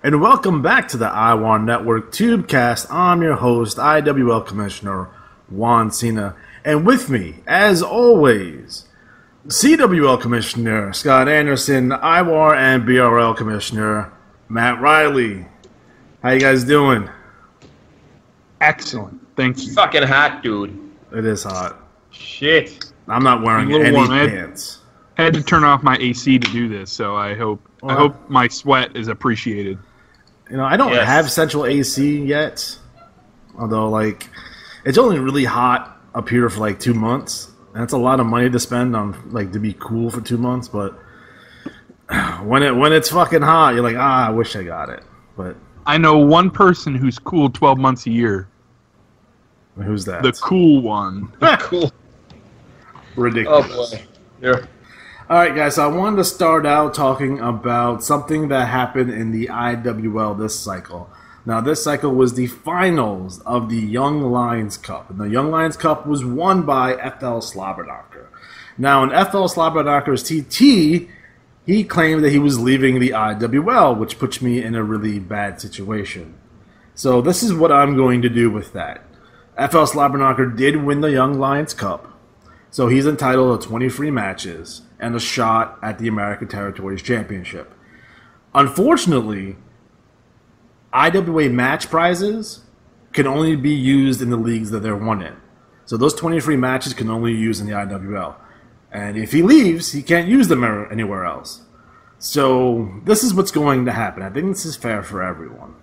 and welcome back to the IWAR Network Tubecast. I'm your host, IWL Commissioner Juan Cena, and with me, as always, CWL Commissioner Scott Anderson, IWAR and BRL Commissioner Matt Riley. How you guys doing? Excellent, thank you. Fucking hot, dude. It is hot. Shit. I'm not wearing any pants. I had to turn off my AC to do this, so I hope my sweat is appreciated. You know, I don't have central AC yet, although, like, it's only really hot up here for, like, 2 months. And that's a lot of money to spend on, like, to be cool for 2 months, but when it's fucking hot, you're like, I wish I got it. But I know one person who's cool 12 months a year. Who's that? The cool one. Cool. Ridiculous. Oh, boy. Yeah. All right, guys, so I wanted to start out talking about something that happened in the IWL this cycle. Now, this cycle was the finals of the Young Lions Cup, and the Young Lions Cup was won by FL Slobberknocker. Now, in FL Slobberknocker's TT, he claimed that he was leaving the IWL, which puts me in a really bad situation. So this is what I'm going to do with that. FL Slobberknocker did win the Young Lions Cup, so he's entitled to 20 free matches and a shot at the American Territories Championship. Unfortunately, IWA match prizes can only be used in the leagues that they're won in. So those 20 free matches can only be used in the IWL. And if he leaves, he can't use them anywhere else. So this is what's going to happen. I think this is fair for everyone.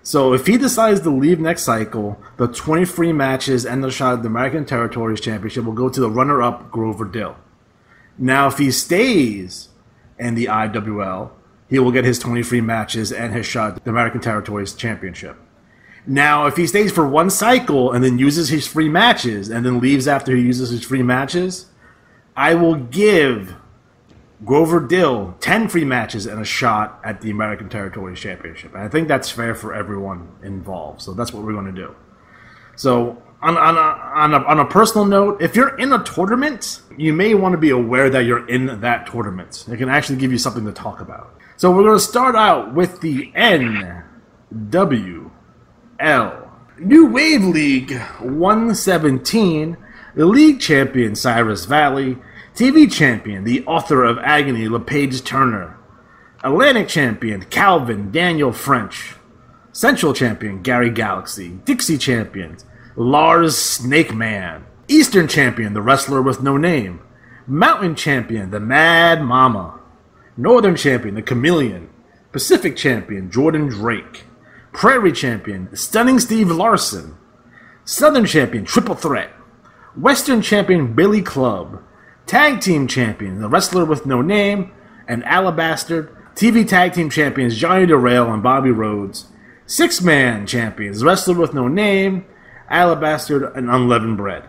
So if he decides to leave next cycle, the 20 free matches and the shot at the American Territories Championship will go to the runner-up Grover Dill. Now, if he stays in the IWL, he will get his 20 free matches and his shot at the American Territories Championship. Now, if he stays for one cycle and then uses his free matches and then leaves after he uses his free matches, I will give Grover Dill 10 free matches and a shot at the American Territories Championship. And I think that's fair for everyone involved. So that's what we're going to do. So on a personal note, if you're in a tournament, you may want to be aware that you're in that tournament. It can actually give you something to talk about. So we're going to start out with the NWL New Wave League 117. The league champion, Cyrus Valley. TV champion, the author of Agony, LePage Turner. Atlantic champion, Calvin Daniel French. Central champion, Gary Galaxy. Dixie champion, Lars Snake Man. Eastern champion, the wrestler with no name. Mountain champion, the Mad Mama. Northern champion, the Chameleon. Pacific champion, Jordan Drake. Prairie champion, Stunning Steve Larson. Southern champion, Triple Threat. Western champion, Billy Club. Tag team champion, the wrestler with no name, and Alabaster. TV tag team champions, Johnny Derail and Bobby Rhodes. Six-man champions, wrestler with no name, Alabaster and Unleavened Bread.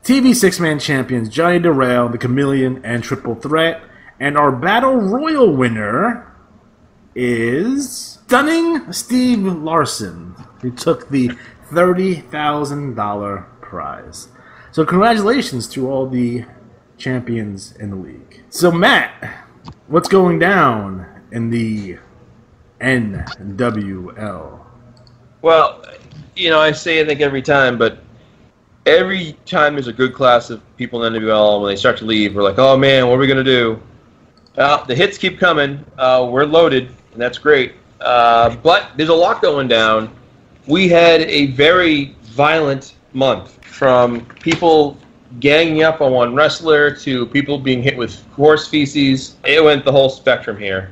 TV six-man champions, Johnny Derail, the Chameleon, and Triple Threat. And our Battle Royal winner is Stunning Steve Larson, who took the $30,000 prize. So congratulations to all the champions in the league. So Matt, what's going down in the NWL? Well, you know, I say I think every time, but every time there's a good class of people in NWL, when they start to leave, we're like, oh man, what are we going to do? The hits keep coming. We're loaded, and that's great. But there's a lot going down. We had a very violent month, from people ganging up on one wrestler to people being hit with horse feces. It went the whole spectrum here.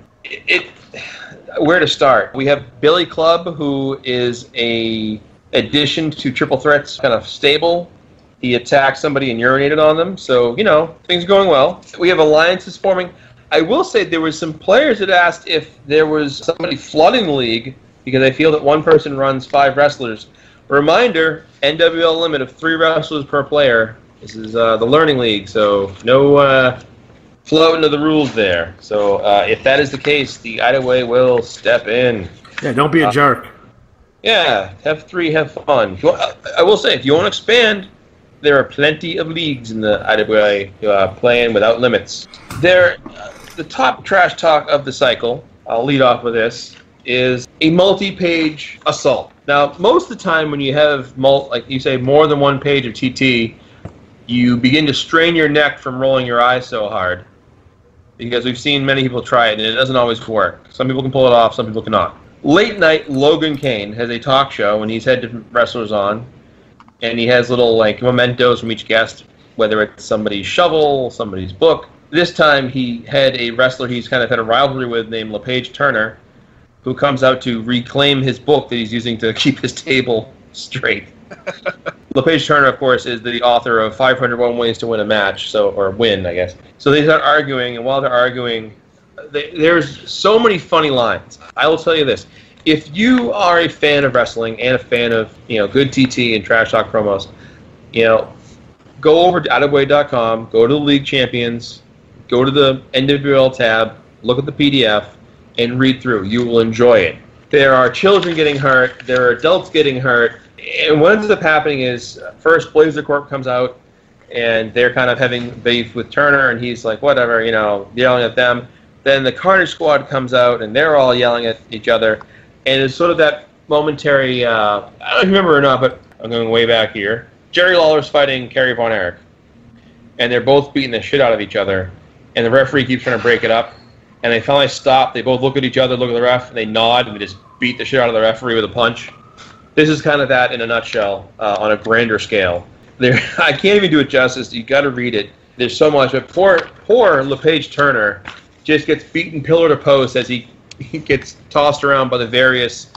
Where to start? We have Billy Club, who is a addition to Triple Threat's kind of stable. He attacked somebody and urinated on them, so, you know, things are going well. We have alliances forming. I will say there was some players that asked if there was somebody flooding the league, because I feel that one person runs 5 wrestlers. A reminder, NWL limit of 3 wrestlers per player. This is the Learning League, so no floating of the rules there. So if that is the case, the IWA will step in. Yeah, don't be a jerk. Yeah, have 3, have fun. I will say, if you want to expand, there are plenty of leagues in the IWA playing without limits. The top trash talk of the cycle, I'll lead off with this, is a multi-page assault. Now, most of the time when you have, like you say, more than one page of TT, you begin to strain your neck from rolling your eyes so hard. Because we've seen many people try it, and it doesn't always work. Some people can pull it off, some people cannot. Late night, Logan Kane has a talk show, and he's had different wrestlers on, and he has little like mementos from each guest, whether it's somebody's shovel, somebody's book. This time, he had a wrestler he's kind of had a rivalry with named LePage Turner, who comes out to reclaim his book that he's using to keep his table straight. LePage Turner, of course, is the author of 501 Ways to Win a Match, or win, I guess. So they start arguing, and while they're arguing, there's so many funny lines. I will tell you this. If you are a fan of wrestling and a fan of good TT and trash talk promos, go over to IWA.com, go to the League Champions, go to the NWL tab, look at the PDF, and read through. You will enjoy it. There are children getting hurt. There are adults getting hurt. And what ends up happening is, first Blazer Corp comes out, and they're kind of having beef with Turner, and he's like, whatever, yelling at them. Then the Carnage Squad comes out, and they're all yelling at each other. And it's sort of that momentary, I don't know if you remember or not, but I'm going way back here. Jerry Lawler's fighting Kerry Von Erich. And they're both beating the shit out of each other. And the referee keeps trying to break it up. And they finally stop. They both look at each other, look at the ref, and they nod, and they just beat the shit out of the referee with a punch. This is kind of that in a nutshell, on a grander scale. I can't even do it justice. You got to read it. There's so much. But poor LePage Turner just gets beaten pillar to post as he gets tossed around by the various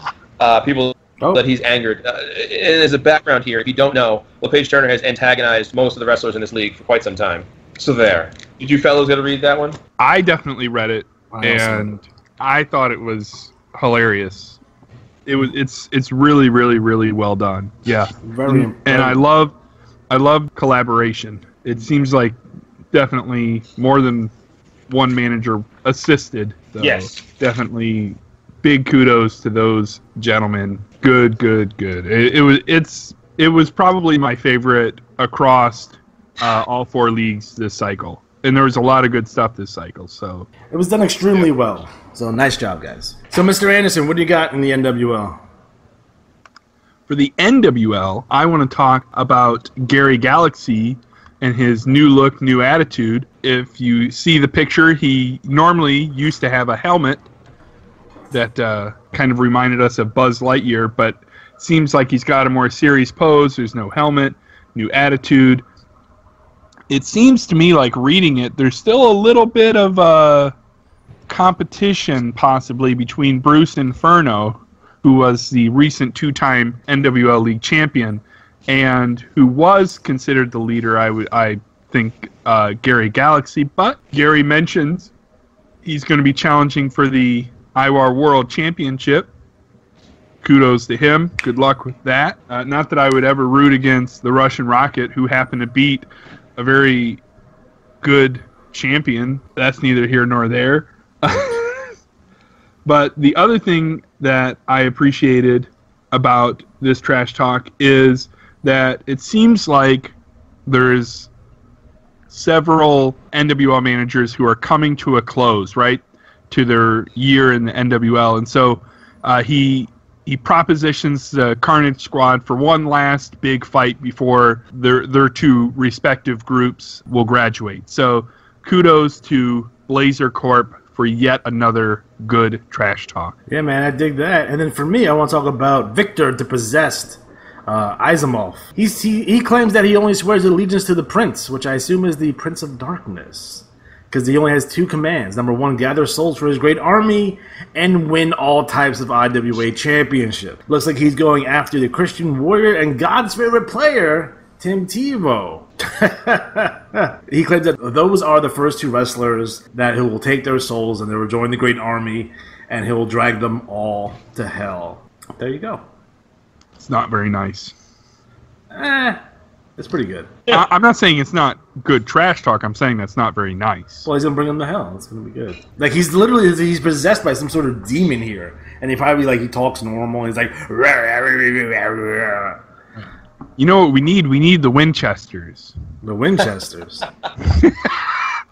people that he's angered. And as a background here, if you don't know, LePage Turner has antagonized most of the wrestlers in this league for quite some time. So there. Did you fellows get to read that one? I definitely read it, and I thought it was hilarious. It's really, really, really well done. Yeah. Very. And I love collaboration. It seems like definitely more than one manager assisted. So yes. Definitely big kudos to those gentlemen. Good. It was probably my favorite across all four leagues this cycle. And there was a lot of good stuff this cycle. So it was done extremely well. So nice job, guys. So, Mr. Anderson, what do you got in the NWL? For the NWL, I want to talk about Gary Galaxy and his new look, new attitude. If you see the picture, he normally used to have a helmet that kind of reminded us of Buzz Lightyear, but it seems like he's got a more serious pose. There's no helmet, new attitude. It seems to me like reading it, there's still a little bit of competition possibly between Bruce Inferno, who was the recent two-time NWL League champion, and who was considered the leader, I think, Gary Galaxy. But Gary mentions he's going to be challenging for the IWAR World Championship. Kudos to him. Good luck with that. Not that I would ever root against the Russian Rocket, who happened to beat a very good champion. That's neither here nor there. But the other thing that I appreciated about this trash talk is that it seems like there's several NWL managers who are coming to a close, right, to their year in the NWL. And so he propositions the Carnage Squad for one last big fight before their two respective groups will graduate. So kudos to Blazer Corp for yet another good trash talk. Yeah, man, I dig that. And then for me, I want to talk about Victor the Possessed, Izamov. He claims that he only swears allegiance to the Prince, which I assume is the Prince of Darkness, because he only has two commands. Number one, gather souls for his great army and win all types of IWA championship. Looks like he's going after the Christian warrior and God's favorite player, Tim Tebow. He claims that those are the first two wrestlers that he will take their souls and they will join the great army and he will drag them all to hell. There you go. It's not very nice. It's pretty good. I'm not saying it's not good trash talk. I'm saying that's not very nice. Well, he's going to bring them to hell. It's going to be good. Like, he's possessed by some sort of demon here. And he probably, he talks normal. And he's like... You know what we need? We need the Winchesters. The Winchesters. I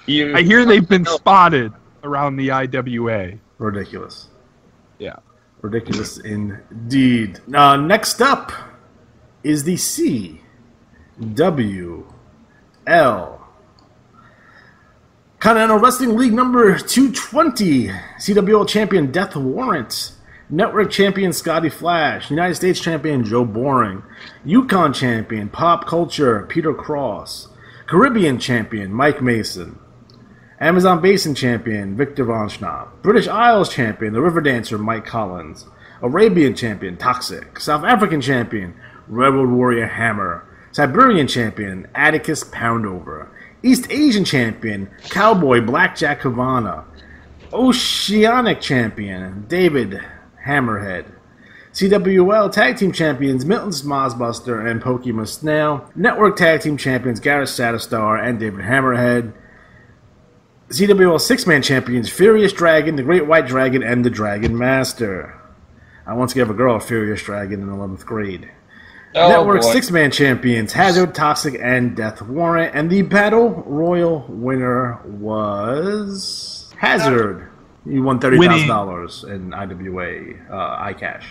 hear they've been spotted around the IWA. Ridiculous. Yeah. Ridiculous indeed. Next up is the CWL Continental Wrestling League number 220. CWL champion Death Warrant. Network champion Scotty Flash. United States champion Joe Boring. Yukon champion Pop Culture Peter Cross. Caribbean champion Mike Mason. Amazon Basin champion Victor Von Schnapp. British Isles champion The River Dancer Mike Collins. Arabian champion Toxic. South African champion Rebel Warrior Hammer. Siberian champion Atticus Poundover. East Asian champion Cowboy Blackjack Havana. Oceanic champion David Hammerhead. CWL Tag Team Champions Milton Smozbuster and Pokemon Snail. Network Tag Team Champions Gareth Satistar and David Hammerhead. CWL 6-Man Champions Furious Dragon, the Great White Dragon, and the Dragon Master. I once gave a girl a Furious Dragon in 11th grade. Oh, Network boy. 6-Man Champions Hazard, Toxic, and Death Warrant. And the Battle Royal winner was Hazard. You won $30,000 in IWA iCash.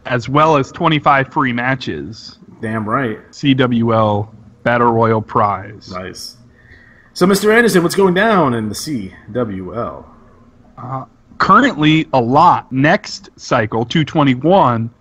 As well as 25 free matches. Damn right. CWL Battle Royal prize. Nice. So, Mr. Anderson, what's going down in the CWL? Currently, a lot. Next cycle, 221,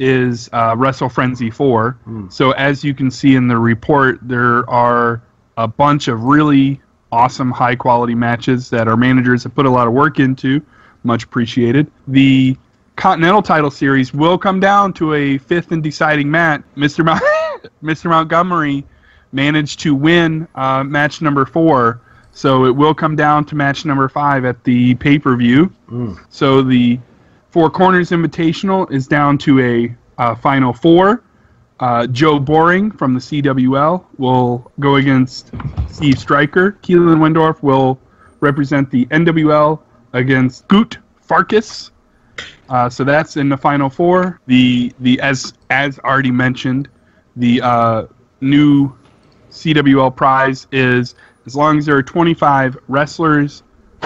is Wrestle Frenzy 4. So, as you can see in the report, there are a bunch of really awesome, high-quality matches that our managers have put a lot of work into. Much appreciated. The Continental title series will come down to a fifth and deciding match. Mr. Montgomery managed to win match number 4, so it will come down to match number 5 at the pay-per-view. So the Four Corners Invitational is down to a final 4. Joe Boring from the CWL will go against Steve Stryker. Keelan Windorf will represent the NWL against Goot Farkas. So that's in the final 4. The as already mentioned, the new CWL prize is, as long as there are 25 wrestlers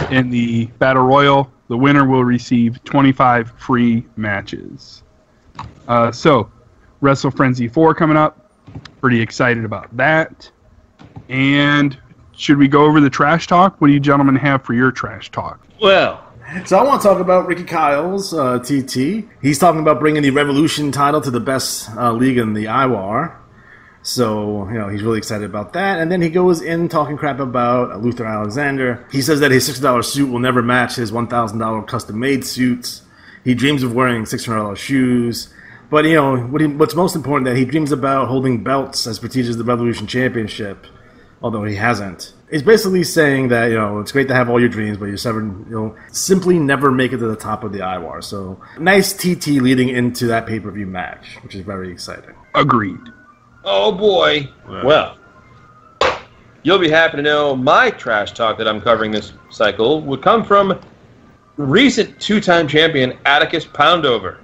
in the Battle Royal, the winner will receive 25 free matches. So, Wrestle Frenzy 4 coming up. Pretty excited about that. And should we go over the trash talk? What do you gentlemen have for your trash talk? Well, So I want to talk about Ricky Kyle's TT. He's talking about bringing the Revolution title to the best league in the IWAR. So, he's really excited about that. And then he goes in talking crap about Luther Alexander. He says that his $600 suit will never match his $1,000 custom-made suits. He dreams of wearing $600 shoes. But, what's most important, that he dreams about holding belts as prestigious as the Revolution Championship, although he hasn't. He's basically saying that, it's great to have all your dreams, but you simply never make it to the top of the IWAR. So, nice TT leading into that pay-per-view match, which is very exciting. Agreed. oh boy. Yeah. Well, you'll be happy to know my trash talk that I'm covering this cycle would come from recent two-time champion Atticus Poundover.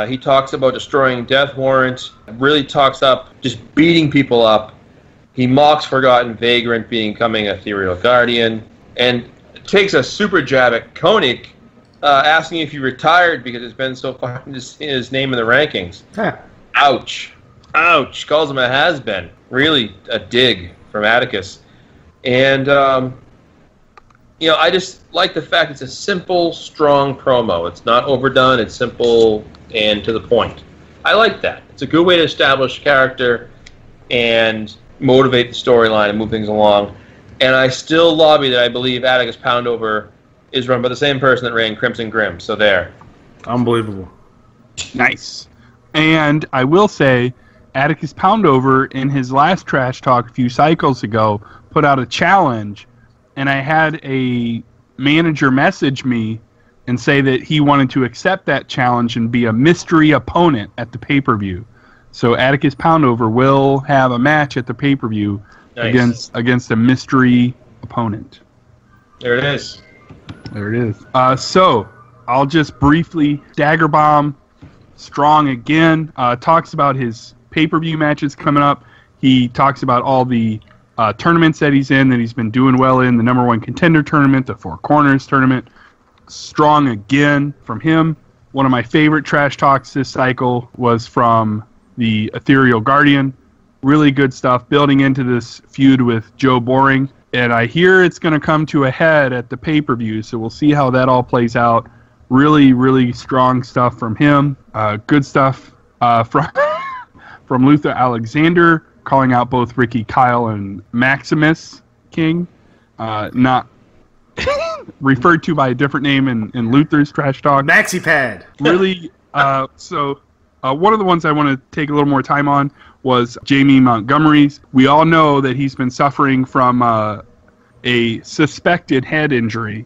He talks about destroying Death Warrant, really talks up just beating people up. He mocks Forgotten Vagrant becoming Ethereal Guardian, and takes a super jab at Koenig, asking if he retired because it's been so far to see his name in the rankings. Huh. Ouch. Ouch. Calls him a has-been. Really a dig from Atticus. And, I just like the fact it's a simple, strong promo. It's not overdone. It's simple and to the point. I like that. It's a good way to establish character and motivate the storyline and move things along. And I still lobby that I believe Atticus Poundover is run by the same person that ran Crimson Grim. So there. Unbelievable. Nice. And I will say, Atticus Poundover, in his last Trash Talk a few cycles ago, put out a challenge, and I had a manager message me and say that he wanted to accept that challenge and be a mystery opponent at the pay-per-view. So Atticus Poundover will have a match at the pay-per-view against a mystery opponent. There it is. There it is. So I'll just briefly, Dagger Bomb, strong again, talks about his pay-per-view matches coming up. He talks about all the tournaments that he's in, that he's been doing well in, the #1 contender tournament, the Four Corners tournament. Strong again from him. One of my favorite trash talks this cycle was from the Ethereal Guardian. Really good stuff, building into this feud with Joe Boring. And I hear it's going to come to a head at the pay-per-view, so we'll see how that all plays out. Really, really strong stuff from him. Good stuff from Luther Alexander, calling out both Ricky Kyle and Maximus King. Not referred to by a different name in Luther's trash talk. MaxiPad. Really, one of the ones I want to take a little more time on was Jamie Montgomery's. We all know that he's been suffering from a suspected head injury.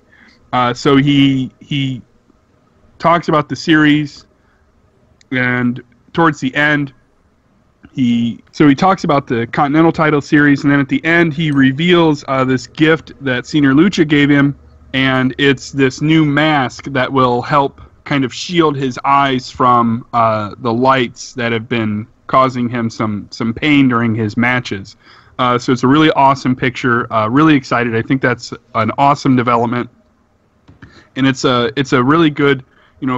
So he talks about the series, and towards the end, he talks about the Continental title series, and then at the end he reveals this gift that Senior Lucha gave him, and it's this new mask that will help kind of shield his eyes from the lights that have been causing him some pain during his matches. So it's a really awesome picture. Really excited. I think that's an awesome development, and it's a really good,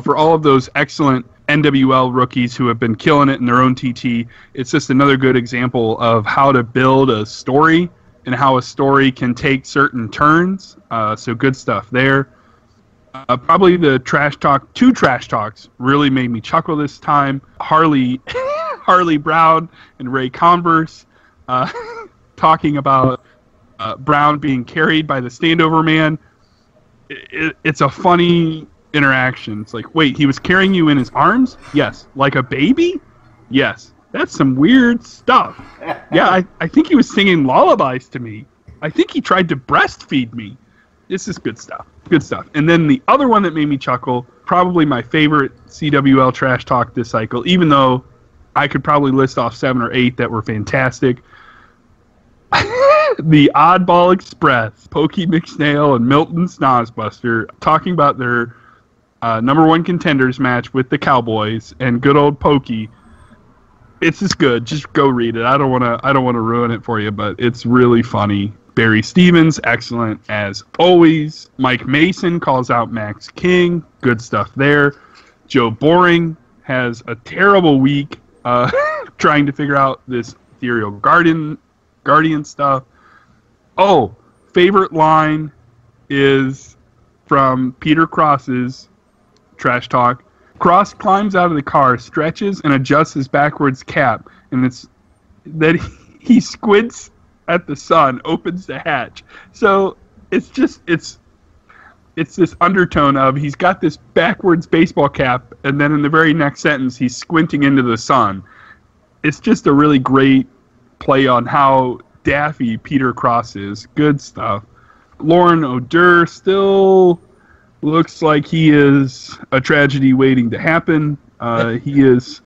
for all of those excellent NWL rookies who have been killing it in their own TT. It's just another good example of how to build a story and how a story can take certain turns. So good stuff there. Probably the two trash talks really made me chuckle this time. Harley Brown and Ray Converse talking about Brown being carried by the standover man. It's a funny interaction. It's like, wait, he was carrying you in his arms? Yes. Like a baby? Yes. That's some weird stuff. Yeah, I think he was singing lullabies to me. I think he tried to breastfeed me. This is good stuff. Good stuff. And then the other one that made me chuckle, probably my favorite CWL trash talk this cycle, even though I could probably list off 7 or 8 that were fantastic. The Oddball Express, Pokey McSnail and Milton Snozbuster, talking about their number 1 contenders match with the Cowboys and good old Pokey. It's just good. Just go read it. I don't want to ruin it for you, but it's really funny. Barry Stevens, excellent as always. Mike Mason calls out Max King. Good stuff there. Joe Boring has a terrible week trying to figure out this Ethereal Guardian stuff. Oh, favorite line is from Peter Cross's trash talk. Cross climbs out of the car, stretches, and adjusts his backwards cap, and it's that he squints at the sun, opens the hatch. So it's this undertone of he's got this backwards baseball cap, and then in the very next sentence he's squinting into the sun. It's just a really great play on how daffy Peter Cross is. Good stuff. Lauren O'Dur still looks like he is a tragedy waiting to happen. He is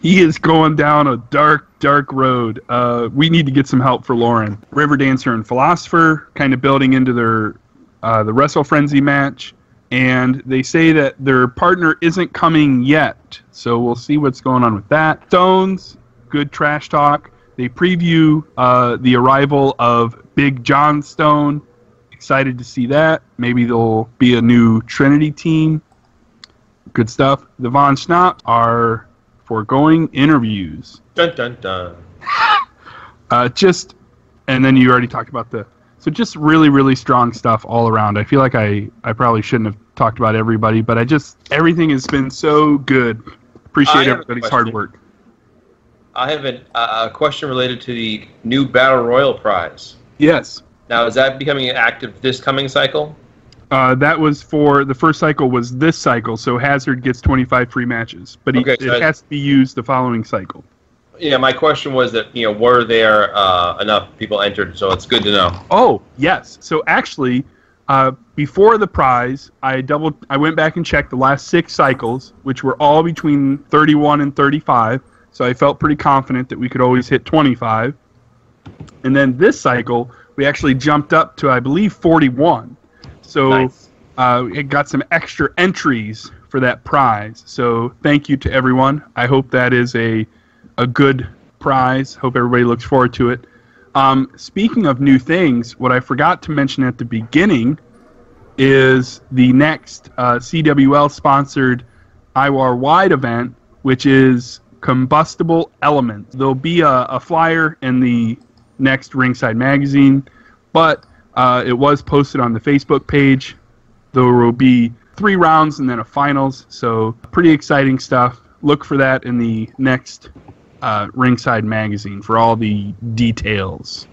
he is going down a dark road. We need to get some help for Lauren. River Dancer and Philosopher kind of building into their the Wrestle Frenzy match, and they say that their partner isn't coming yet, so we'll see what's going on with that. Stones, good trash talk. They preview the arrival of Big John Stone. Excited to see that. Maybe there'll be a new Trinity team. Good stuff. The Von Schnapp are foregoing interviews. Dun dun dun. And then you already talked about so just really, really strong stuff all around. I feel like I probably shouldn't have talked about everybody, but everything has been so good. Appreciate everybody's hard work. I have a question related to the new Battle Royal prize. Yes. Now, is that becoming active this coming cycle? That was for the first cycle was this cycle, so Hazard gets 25 free matches, but it has to be used the following cycle. Yeah, my question was that, were there enough people entered, so it's good to know. Oh, yes. So actually, before the prize, I went back and checked the last 6 cycles, which were all between 31 and 35, so I felt pretty confident that we could always hit 25. And then this cycle, we actually jumped up to, I believe, 41. So nice. It got some extra entries for that prize. So thank you to everyone. I hope that is a good prize. Hope everybody looks forward to it. Speaking of new things, what I forgot to mention at the beginning is the next CWL-sponsored IWAR wide event, which is combustible elements. There'll be a flyer in the next Ringside magazine, but it was posted on the Facebook page. There will be 3 rounds and then a finals, so pretty exciting stuff. Look for that in the next Ringside magazine for all the details.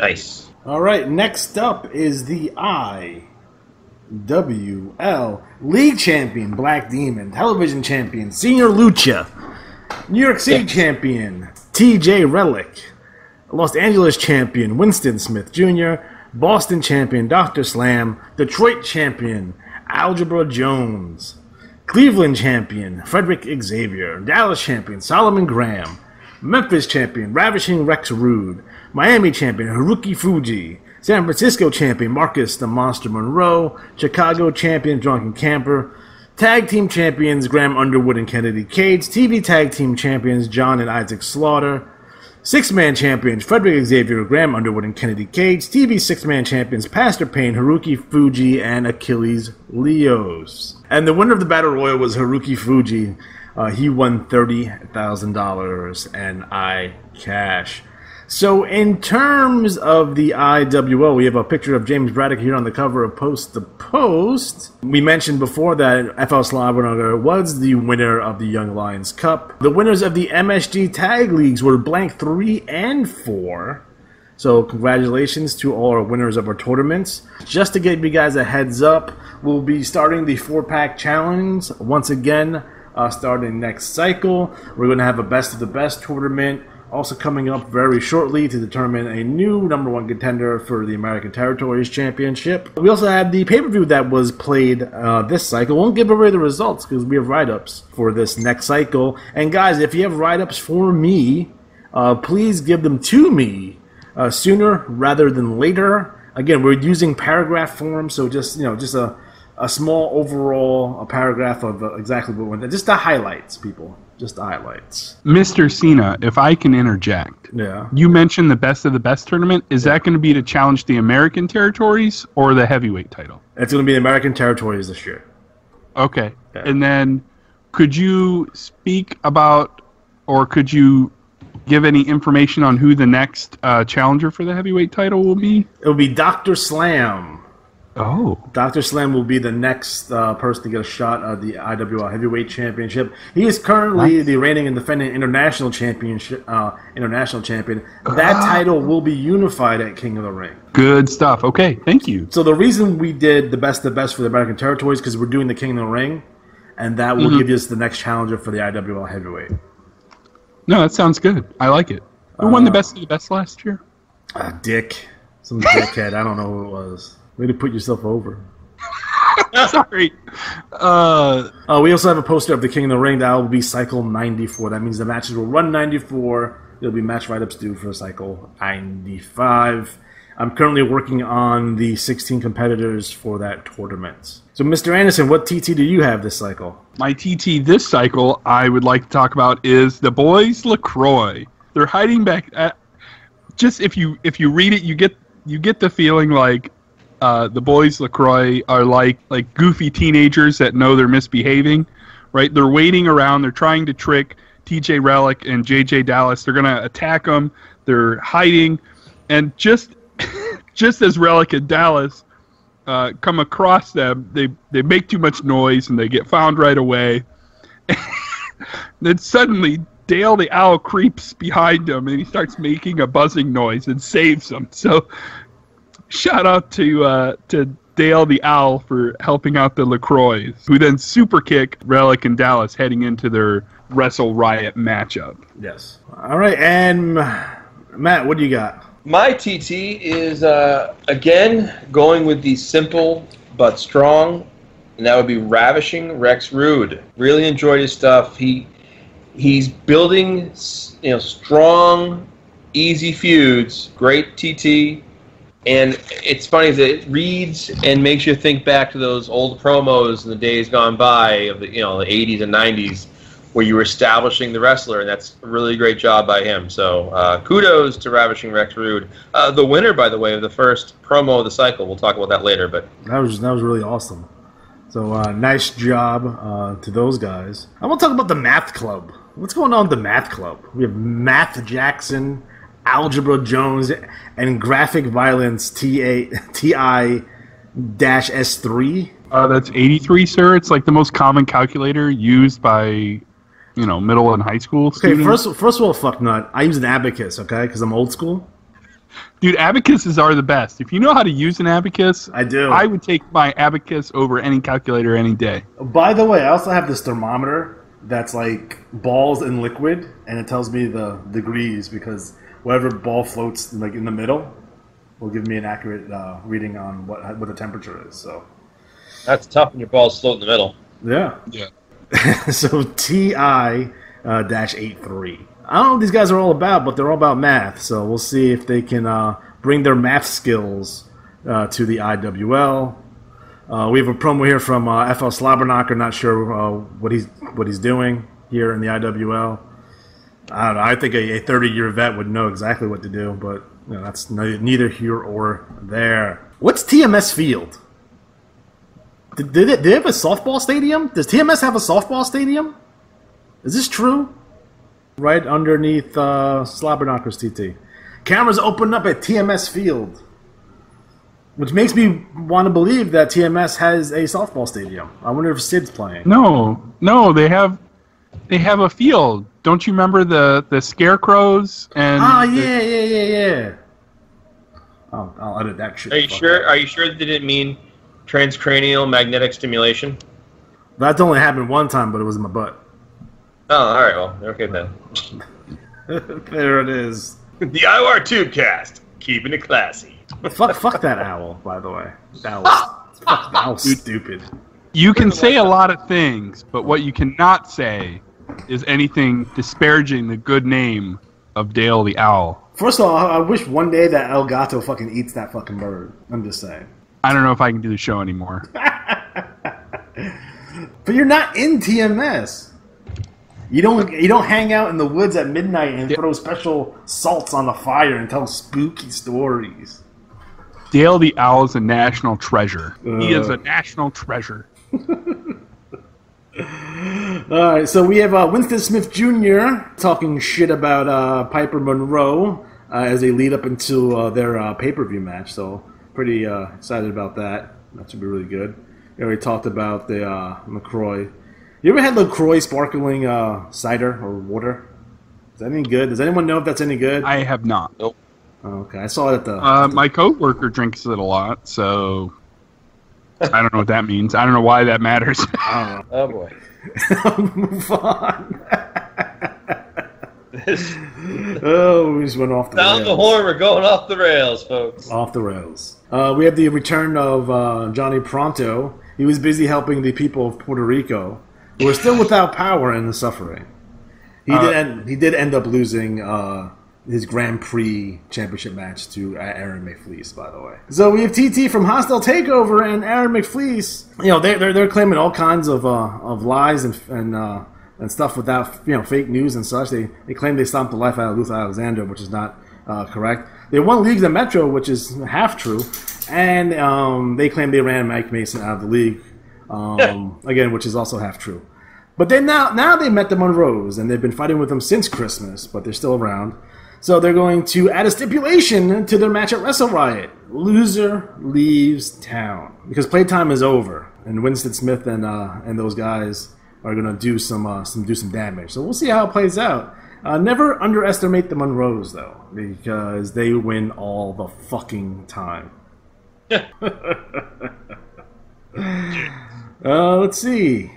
Nice. All right, next up is the IWL League Champion, Black Demon, Television Champion, Senior Lucha, New York City Champion, TJ Relic, Los Angeles Champion, Winston Smith Jr., Boston Champion, Dr. Slam, Detroit Champion, Algebra Jones, Cleveland Champion, Frederick Xavier, Dallas Champion, Solomon Graham, Memphis Champion, Ravishing Rex Rude, Miami Champion, Haruki Fuji, San Francisco Champion, Marcus the Monster Monroe, Chicago Champion, Drunken Camper, Tag Team Champions, Graham Underwood and Kennedy Cage, TV Tag Team Champions, John and Isaac Slaughter, Six-Man Champions, Frederick Xavier, Graham Underwood and Kennedy Cage, TV Six-Man Champions, Pastor Payne, Haruki Fuji, and Achilles Leos. And the winner of the Battle Royal was Haruki Fuji. He won $30,000 and iCash. So in terms of the IWL, we have a picture of James Braddock here on the cover of Post to Post. We mentioned before that FL Slobbernoga was the winner of the Young Lions Cup. The winners of the MSG Tag Leagues were blank 3 and 4. So congratulations to all our winners of our tournaments. Just to give you guys a heads up, we'll be starting the 4-pack challenge once again starting next cycle. We're going to have a best of the best tournament also coming up very shortly to determine a new #1 contender for the American Territories Championship. We also had the pay-per-view that was played this cycle. Won't give away the results because we have write-ups for this next cycle. And guys, if you have write-ups for me, please give them to me sooner rather than later. Again, we're using paragraph form, so just a small overall paragraph of exactly what went there. Just the highlights, people. Just the highlights. Mr. Cena, if I can interject. Yeah. You mentioned the best of the best tournament. Is that going to be to challenge the American Territories or the heavyweight title? It's going to be the American Territories this year. Okay. Yeah. And then could you speak about, or could you give any information on who the next challenger for the heavyweight title will be? It will be Dr. Slam. Oh. Dr. Slam will be the next person to get a shot at the IWL Heavyweight Championship. He is currently the reigning and defending international champion. That title will be unified at King of the Ring. Good stuff. Okay, thank you. So the reason we did the best of the best for the American Territories because we're doing the King of the Ring, and that will give us the next challenger for the IWL Heavyweight. No, that sounds good. I like it. Who won the best of the best last year? Dick. Some dickhead. I don't know who it was. Way to put yourself over. Sorry. We also have a poster of the King of the Ring. That will be Cycle 94. That means the matches will run 94. There'll be match write-ups due for Cycle 95. I'm currently working on the 16 competitors for that tournament. So, Mr. Anderson, what TT do you have this cycle? My TT this cycle I would like to talk about is the Boys LaCroix. They're hiding back at... Just if you read it, you get the feeling like the Boys LaCroix are like goofy teenagers that know they're misbehaving, right? They're waiting around. They're trying to trick TJ Relic and JJ Dallas. They're going to attack them. They're hiding. And just as Relic and Dallas come across them, they make too much noise and they get found right away. Then suddenly Dale the Owl creeps behind them and he starts making a buzzing noise and saves them. So shout out to Dale the Owl for helping out the LaCroix, who then super kick Relic and Dallas heading into their Wrestle Riot matchup. Yes. All right, and Matt, what do you got? My TT is, again, going with the simple but strong, and that would be Ravishing Rex Rude. Really enjoyed his stuff. He's building, strong, easy feuds. Great TT. And it's funny that it reads and makes you think back to those old promos in the days gone by of the 80s and 90s where you were establishing the wrestler, and that's a really great job by him. So kudos to Ravishing Rex Rude. The winner, by the way, of the first promo of the cycle. We'll talk about that later. But that was really awesome. So nice job to those guys. I want to talk about the Math Club. What's going on with the Math Club? We have Math Jackson, Algebra Jones, and Graphic Violence TI-S3. That's 83, sir. It's like the most common calculator used by, middle and high school students. Okay, first of all, fuck nut. I use an abacus, okay, because I'm old school. Dude, abacuses are the best. If you know how to use an abacus, I do. I would take my abacus over any calculator any day. By the way, I also have this thermometer that's like balls in liquid, and it tells me the degrees because whatever ball floats like in the middle will give me an accurate reading on what the temperature is. So that's tough when your balls float in the middle. Yeah. Yeah. So TI-83. I don't know what these guys are all about, but they're all about math. So we'll see if they can bring their math skills to the IWL. We have a promo here from FL Slobberknocker. Not sure what he's doing here in the IWL. I don't know. I think a 30-year vet would know exactly what to do, but that's neither here or there. What's TMS Field? Did they have a softball stadium? Does TMS have a softball stadium? Is this true? Right underneath Slobberknocker's TT. Cameras open up at TMS Field, which makes me want to believe that TMS has a softball stadium. I wonder if Sid's playing. No, they have a field. Don't you remember the scarecrows and? Yeah. I'll edit that shit. Are you sure? Are you sure that they didn't mean transcranial magnetic stimulation? That's only happened one time, but it was in my butt. Oh, all right. Well, okay then. There it is. The IWAR Tubecast, keeping it classy. Fuck that owl, by the way. That was stupid. You can say a lot of things, but what you cannot say is anything disparaging the good name of Dale the Owl. First of all, I wish one day that El Gato fucking eats that fucking bird. I'm just saying. I don't know if I can do the show anymore. But you're not in TMS. You don't hang out in the woods at midnight and throw special salts on the fire and tell spooky stories. Dale the Owl is a national treasure. He is a national treasure. Alright, so we have Winston Smith Jr. talking shit about Piper Monroe as they lead up into their pay-per-view match. So pretty excited about that. That should be really good. We already talked about the LaCroix. You ever had LaCroix sparkling cider or water? Is that any good? Does anyone know if that's any good? I have not. Nope. Okay, I saw it at the... my coworker drinks it a lot, so I don't know what that means. I don't know why that matters. I don't know. Oh boy. Move on. Oh, we just went off the rails. Down the horn, we're going off the rails, folks. Off the rails. We have the return of Johnny Pronto. He was busy helping the people of Puerto Rico, who are still without power and suffering. He did end up losing his Grand Prix championship match to Aaron McFleece, by the way. So we have TT from Hostile Takeover and Aaron McFleece. They're claiming all kinds of lies and stuff without fake news and such. They claim they stomped the life out of Luther Alexander, which is not correct. They won League of the Metro, which is half true, and they claim they ran Mike Mason out of the league, again, which is also half true. But then now they met the Monroes, and they've been fighting with them since Christmas, but they're still around. So they're going to add a stipulation to their match at Wrestle Riot. Loser leaves town. Because playtime is over, and Winston Smith and those guys are going to do some damage. So we'll see how it plays out. Never underestimate the Monroes, though, because they win all the fucking time. Let's see.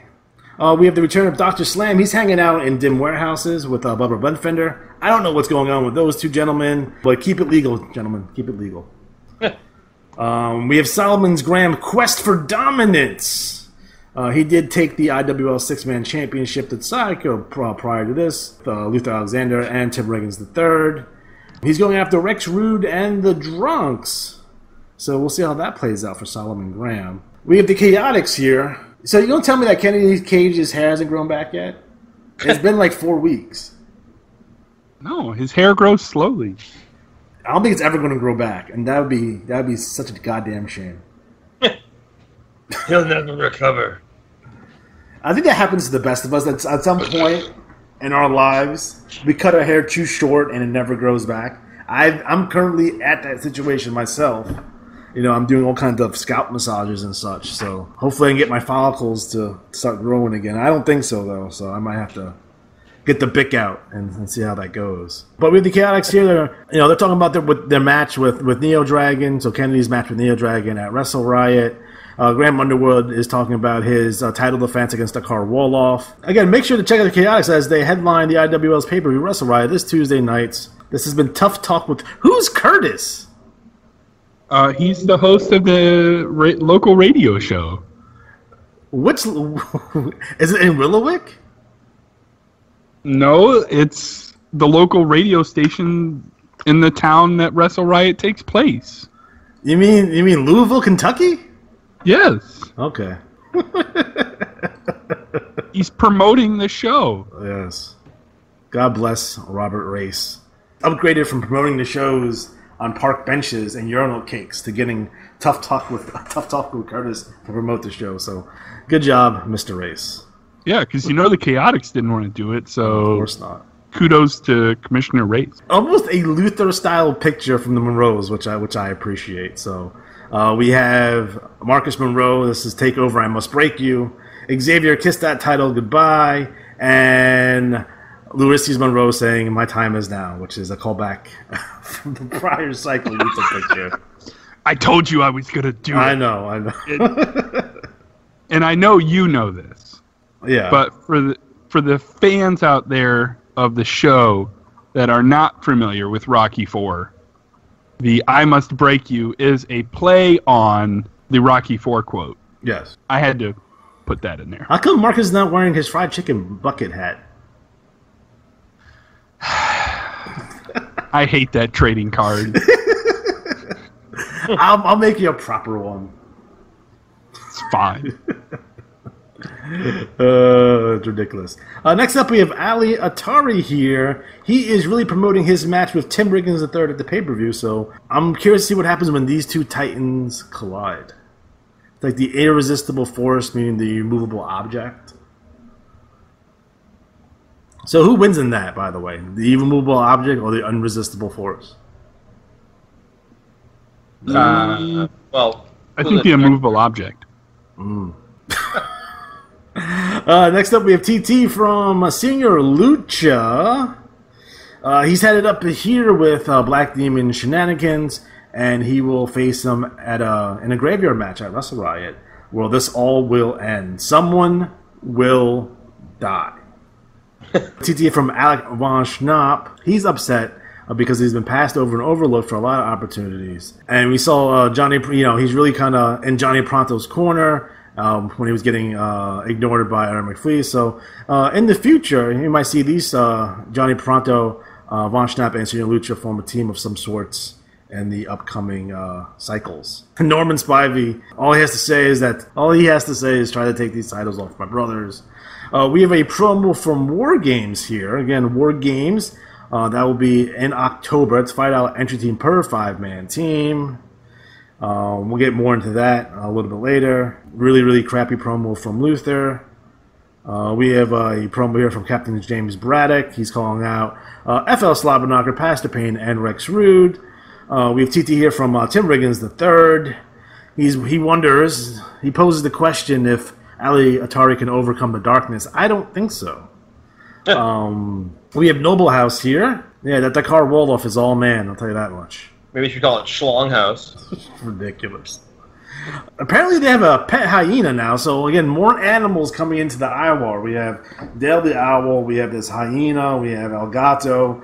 We have the return of Dr. Slam. He's hanging out in dim warehouses with Bubba Blendfender. I don't know what's going on with those two gentlemen, but keep it legal, gentlemen. Keep it legal. We have Solomon's Graham Quest for Dominance. He did take the IWL Six-Man Championship to Psycho prior to this. Luther Alexander and Tim Riggins III. He's going after Rex Rude and the Drunks. So we'll see how that plays out for Solomon Graham. We have the Chaotix here. So you don't tell me that Kenny Cage's hair hasn't grown back yet? It's been like 4 weeks. No, his hair grows slowly. I don't think it's ever going to grow back, and that would be such a goddamn shame. He'll never recover. I think that happens to the best of us. At some point in our lives, we cut our hair too short and it never grows back. I'm currently at that situation myself. I'm doing all kinds of scalp massages and such. So hopefully I can get my follicles to start growing again. I don't think so, though. So I might have to get the Bic out and see how that goes. But with the Chaotix here, they're talking about their match with Neo Dragon. So Kennedy's match with Neo Dragon at Wrestle Riot. Graham Underwood is talking about his title defense against Dakar Wolof. Again, make sure to check out the Chaotix as they headline the IWL's pay-per-view Wrestle Riot this Tuesday night. This has been Tough Talk with... Who's Curtis? He's the host of the local radio show. Which... Is it in Willowick? No, it's the local radio station in the town that Wrestle Riot takes place. You mean Louisville, Kentucky? Yes. Okay. He's promoting the show. Yes. God bless Robert Race. Upgraded from promoting the shows on park benches and urinal cakes to getting Tough Talk with Curtis to promote the show. So, good job, Mr. Race. Yeah, because the Chaotix didn't want to do it, so of course not. Kudos to Commissioner Race. Almost a Luther-style picture from the Monroes, which I appreciate. So, we have Marcus Monroe. This is Takeover. I Must Break You. Xavier, Kiss That Title Goodbye, and Louis Monroe saying, "My time is now," which is a callback from the prior cycle Luther picture. I told you I was going to do it. I know. And I know you know this. Yeah. But for the fans out there of the show that are not familiar with Rocky IV, the "I Must Break You" is a play on the Rocky IV quote. Yes. I had to put that in there. How come Marcus is not wearing his fried chicken bucket hat? I hate that trading card. I'll make you a proper one. It's fine. It's ridiculous. Next up, we have Ali Atari here. He is really promoting his match with Tim Riggins III at the pay-per-view, so I'm curious to see what happens when these two titans collide. It's like the irresistible force meeting the immovable object. So who wins in that, by the way? The immovable object or the unresistible force? Well, I think the immovable object. Next up, we have Titi from Senior Lucha. He's headed up here with Black Demon Shenanigans, and he will face them in a graveyard match at Wrestle Riot, where this all will end. Someone will die. TT from Alec Von Schnapp, he's upset because he's been passed over and overlooked for a lot of opportunities. And we saw Johnny, he's really kind of in Johnny Pronto's corner when he was getting ignored by Aaron McFlee. So in the future, you might see these Johnny Pronto, Von Schnapp, and Senior Lucha form a team of some sorts in the upcoming cycles. Norman Spivey, all he has to say is try to take these titles off my brothers. We have a promo from War Games here. Again, War Games. That will be in October. It's $5 entry team per 5-man team. We'll get more into that a little bit later. Really, really crappy promo from Luther. We have a promo here from Captain James Braddock. He's calling out FL Slobberknocker, Pastor Payne, and Rex Rude. We have TT here from Tim Riggins III. He poses the question if Ali Atari can overcome the darkness. I don't think so. We have Noble House here. Yeah, that Dakar Wolof is all man, I'll tell you that much. Maybe you should call it Schlong House. Ridiculous. Apparently they have a pet hyena now, so again, more animals coming into the IWAR. We have Dale the Owl, we have this hyena, we have El Gato.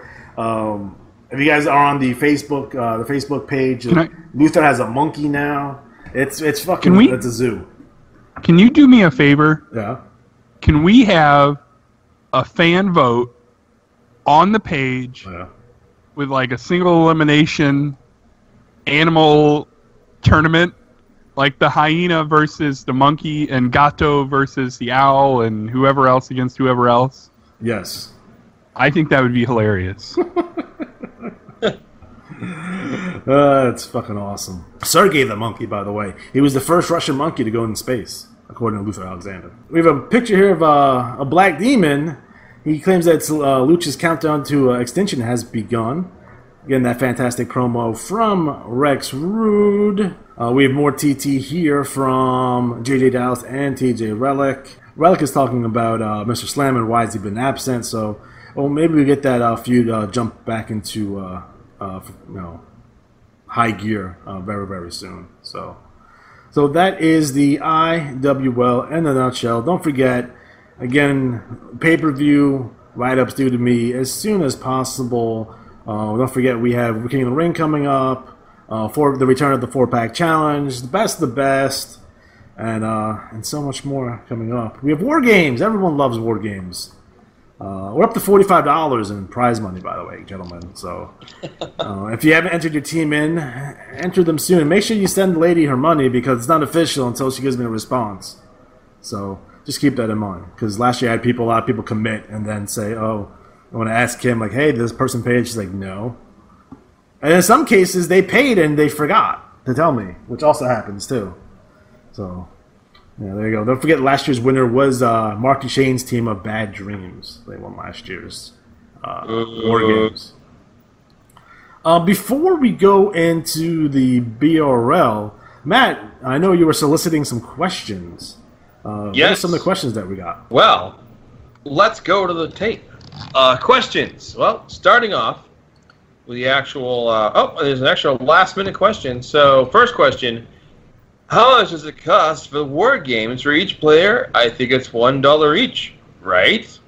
If you guys are on the Facebook page, Luther has a monkey now. It's fucking, it's a zoo. Can you do me a favor? Yeah. Can we have a fan vote on the page with like a single elimination animal tournament, like the hyena versus the monkey and Gato versus the owl and whoever else against whoever else? Yes. I think that would be hilarious. That's fucking awesome. Sergei the monkey, by the way. He was the first Russian monkey to go into space, according to Luther Alexander. We have a picture here of a black demon. He claims that Lucha's countdown to extinction has begun. Again, that fantastic promo from Rex Rude. We have more TT here from JJ Dallas and TJ Relic. Relic is talking about Mr. Slam and why has he been absent. So, maybe we get that feud jump back into high gear very, very soon. So that is the IWL in a nutshell. Don't forget, again, pay-per-view write-ups due to me as soon as possible. Don't forget we have King of the Ring coming up, for the return of the 4-pack challenge, the best of the best, and so much more coming up. We have War Games. Everyone loves War Games. We're up to $45 in prize money, by the way, gentlemen. So if you haven't entered your team in, enter them soon. Make sure you send the lady her money because it's not official until she gives me a response. So just keep that in mind. Because last year I had a lot of people commit and then say, oh, I want to ask Kim, like, hey, did this person paid? She's like, no. And in some cases, they paid and they forgot to tell me, which also happens too. So, yeah, there you go. Don't forget, last year's winner was Marky Shane's team of Bad Dreams. They won last year's War Games. Before we go into the BRL, Matt, I know you were soliciting some questions. Yes. What are some of the questions that we got? Well, let's go to the tape. Questions. Well, starting off with the actual... there's an actual last-minute question. So, first question. How much does it cost for War Games for each player? I think it's $1 each, right?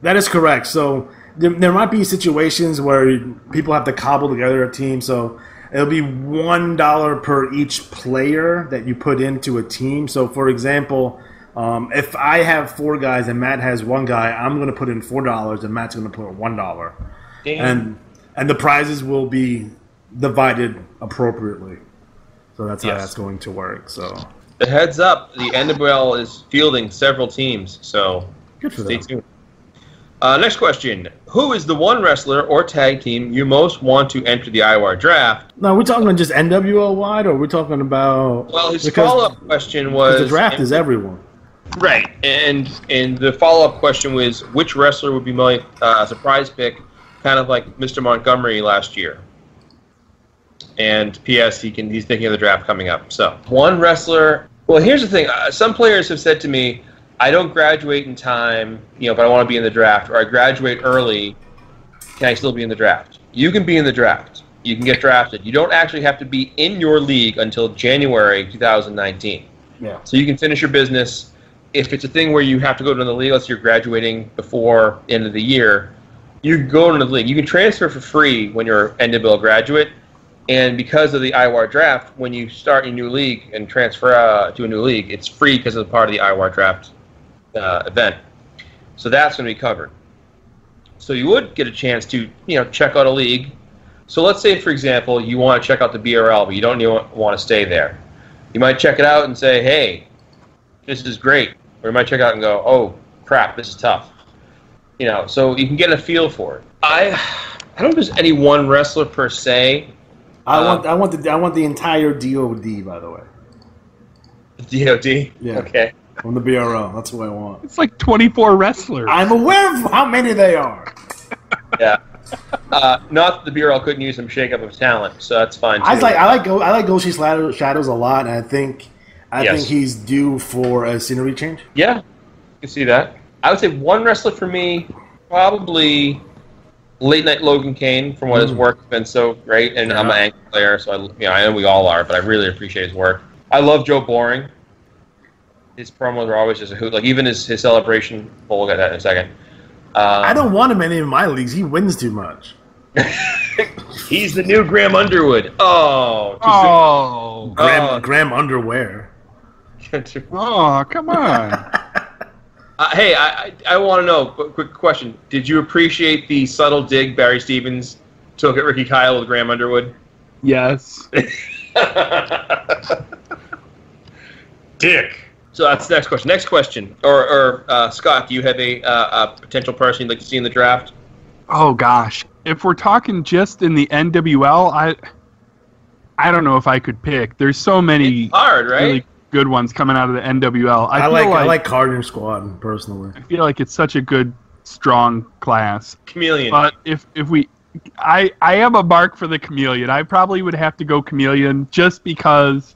That is correct. So, there might be situations where people have to cobble together a team. So, it'll be $1 per each player that you put into a team. So, for example... if I have 4 guys and Matt has 1 guy, I'm going to put in $4 and Matt's going to put $1. Damn. And the prizes will be divided appropriately. So that's how that's going to work. So the heads up, the NWL is fielding several teams, so good for stay them. tuned. Next question. Who is the one wrestler or tag team you most want to enter the IWAR draft? Now, are we talking about just NWL wide, or are we talking about... Well, his follow-up question was... The draft is everyone. Right, and the follow-up question was, which wrestler would be my surprise pick, kind of like Mr. Montgomery last year? And P.S., he's thinking of the draft coming up. So, one wrestler... Well, here's the thing. Some players have said to me, I don't graduate in time, but I want to be in the draft, or I graduate early, can I still be in the draft? You can be in the draft. You can get drafted. You don't actually have to be in your league until January 2019. Yeah. So you can finish your business. If it's a thing where you have to go to the league, unless you're graduating before the end of the year, you can go to the league. You can transfer for free when you're an NWL graduate, and because of the IWAR draft, when you start a new league and transfer to a new league, it's free because it's part of the IWAR draft event. So that's going to be covered. So you would get a chance to check out a league. So let's say, for example, you want to check out the BRL, but you don't want to stay there. You might check it out and say, hey, this is great. Or you might check it out and go, oh, crap, this is tough. So you can get a feel for it. I don't think there's any one wrestler per se. I want the entire DOD, by the way. DOD? Yeah. Okay. From the BRL. That's what I want. It's like 24 wrestlers. I'm aware of how many they are. Yeah. Not that the BRL couldn't use some shakeup of talent, so that's fine too. I like Goshi Shadows a lot, and I think he's due for a scenery change. Yeah, you can see that. I would say one wrestler for me, probably Late Night Logan Kane, from what his work has been so great, and I'm an Angle player, so I know we all are, but I really appreciate his work. I love Joe Boring. His promos are always just a hoot. Like even his celebration. We'll get that in a second. I don't want him in any of my leagues. He wins too much. He's the new Graham Underwood. Oh. Graham Underwear. Oh, come on. Hey, I want to know, quick question. Did you appreciate the subtle dig Barry Stevens took at Ricky Kyle with Graham Underwood? Yes. Dick. So that's the next question. Next question. Or Scott, do you have a potential person you'd like to see in the draft? Oh, gosh. If we're talking just in the NWL, I don't know if I could pick. There's so many It's hard, right? really good ones coming out of the NWL. I like Cardinal Squad personally. I feel like it's such a good, strong class. Chameleon. But if we, I am a mark for the Chameleon. I probably would have to go Chameleon just because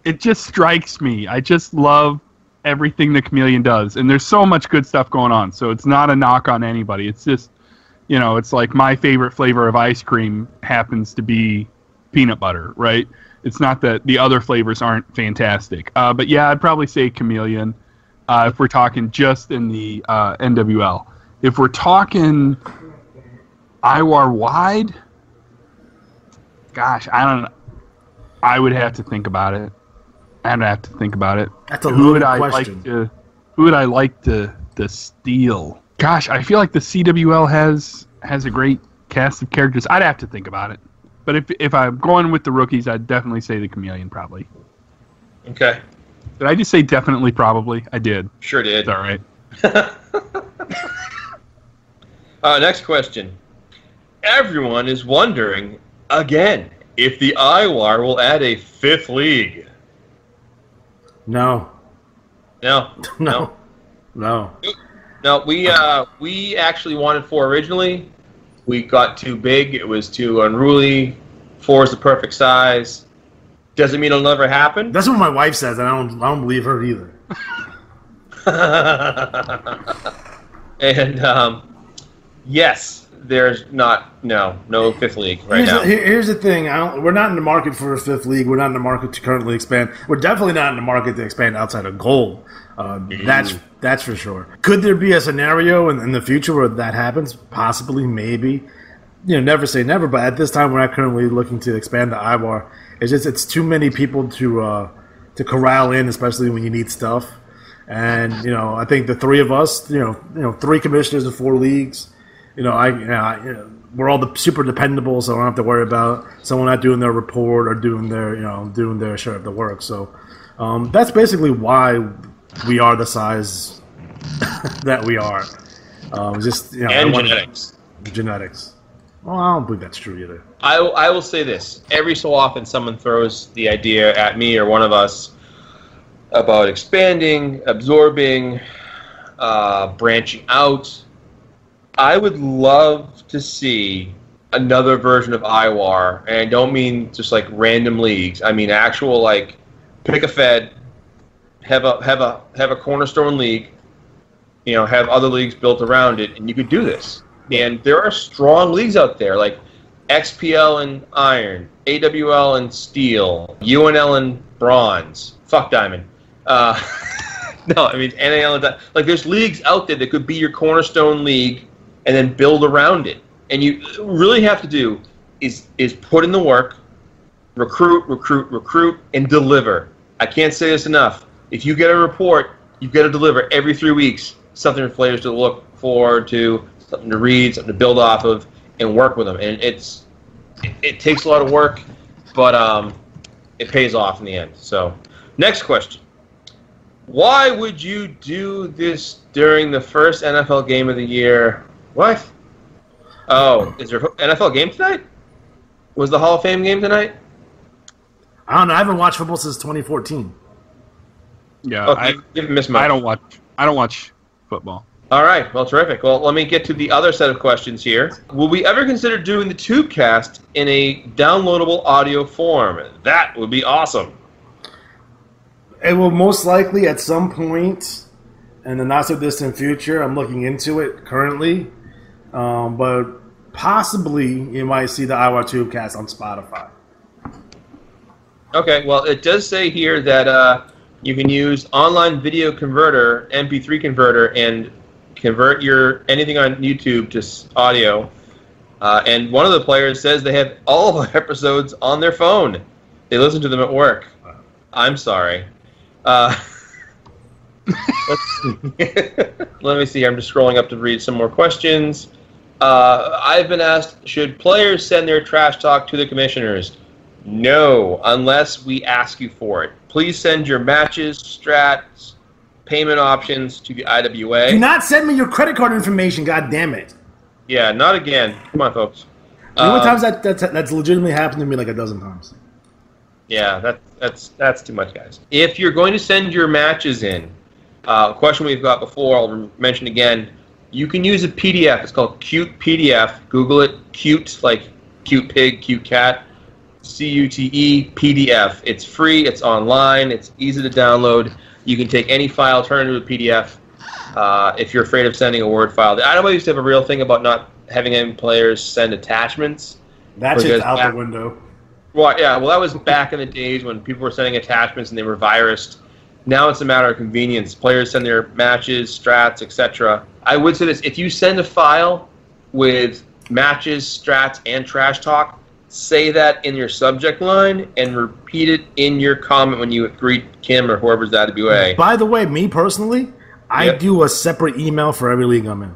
it just strikes me. I just love everything the Chameleon does, and there's so much good stuff going on. So it's not a knock on anybody. It's just, you know, it's like my favorite flavor of ice cream happens to be peanut butter, right? It's not that the other flavors aren't fantastic. But yeah, I'd probably say Chameleon if we're talking just in the NWL. If we're talking IWAR wide, gosh, I don't know. I would have to think about it. That's a loaded question. Who would I like to steal? Gosh, I feel like the CWL has a great cast of characters. I'd have to think about it. But if I'm going with the rookies, I'd definitely say the Chameleon, probably. Okay. Did I just say definitely, probably? I did. Sure did. It's all right. Next question. Everyone is wondering, again, if the IWAR will add a 5th league. No. No. We actually wanted 4 originally. We got too big. It was too unruly. 4 is the perfect size. Doesn't mean it'll never happen. That's what my wife says, and I don't believe her either. And yes, there's no 5th league now. Here's the thing: we're not in the market for a 5th league. We're not in the market to currently expand. We're definitely not in the market to expand outside of gold. That's for sure. Could there be a scenario in the future where that happens? Possibly, maybe. You know, never say never. But at this time, we're not currently looking to expand the IWAR. It's too many people to corral in, especially when you need stuff. And you know, I think the 3 of us, 3 commissioners and 4 leagues. We're all super dependable, so I don't have to worry about someone not doing their report or doing their share of the work. So that's basically why we are the size that we are. Genetics. Well, I don't believe that's true either. I will say this. Every so often someone throws the idea at me or one of us about expanding, absorbing, branching out. I would love to see another version of IWAR, and I don't mean just like random leagues. I mean actual, like, pick a Fed, have a cornerstone league, have other leagues built around it, and you could do this. And there are strong leagues out there, like XPL and Iron, AWL and Steel, UNL and Bronze. Fuck Diamond. No, I mean NAL and Diamond. Like, there's leagues out there that could be your cornerstone league, and then build around it. And you really have to do is put in the work, recruit, and deliver. I can't say this enough. If you get a report, you've got to deliver every 3 weeks. Something for players to look forward to, something to read, something to build off of, and work with them. And it takes a lot of work, but it pays off in the end. So, next question. Why would you do this during the first NFL game of the year? What? Oh, is there an NFL game tonight? Was the Hall of Fame game tonight? I don't know. I haven't watched football since 2014. Yeah, you've missed much. I don't watch football. All right. Well, terrific. Well, let me get to the other set of questions here. Will we ever consider doing the Tubecast in a downloadable audio form? That would be awesome. It will most likely at some point in the not-so-distant future. I'm looking into it currently. But possibly you might see the IWAR Tubecast on Spotify. Okay, well, it does say here that you can use online video converter, MP3 converter, and convert anything on YouTube to audio. And one of the players says they have all of our episodes on their phone. They listen to them at work. I'm sorry. Let's see. Let me see. I'm just scrolling up to read some more questions. I've been asked, should players send their trash talk to the commissioners? No, unless we ask you for it. Please send your matches, strats, payment options to the IWA. Do not send me your credit card information, god damn it. Yeah, not again. Come on, folks. You know what times that's legitimately happened to me like a dozen times. Yeah, that's too much, guys. If you're going to send your matches in, a question we've got before, I'll mention again, you can use a PDF. It's called Cute PDF. Google it. Cute, like cute pig, cute cat. CUTE PDF. It's free. It's online. It's easy to download. You can take any file, turn it into a PDF. If you're afraid of sending a Word file, the IWL used to have a real thing about not having any players send attachments. That's just out the window. Well, yeah. Well, that was back in the days when people were sending attachments and they were virused. Now it's a matter of convenience. Players send their matches, strats, etc. I would say this: if you send a file with matches, strats, and trash talk, say that in your subject line and repeat it in your comment when you greet Kim or whoever's the IWA. By the way, me personally, I do a separate email for every league I'm in.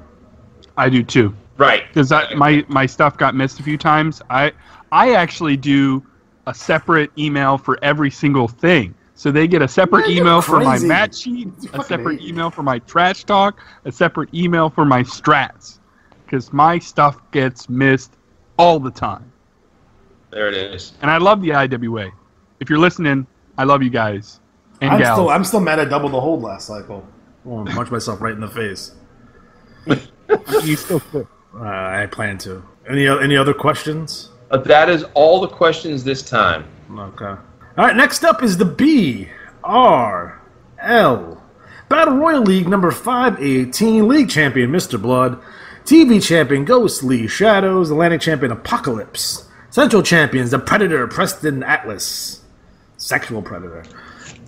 I do too. Right. Because my stuff got missed a few times. I actually do a separate email for every single thing. So they get a separate email for my match sheet, a separate email for my trash talk, a separate email for my strats. Because my stuff gets missed all the time. There it is. And I love the IWA. If you're listening, I love you guys. And gals. I'm still mad I doubled the hold last cycle. I want to punch myself right in the face. You still could. I plan to. Any other questions? That is all the questions this time. Okay. All right, next up is the BRL Battle Royal League number 518, League Champion Mr. Blood, TV Champion Ghostly Shadows, Atlantic Champion Apocalypse, Central Champions The Predator Preston Atlas, Sexual Predator,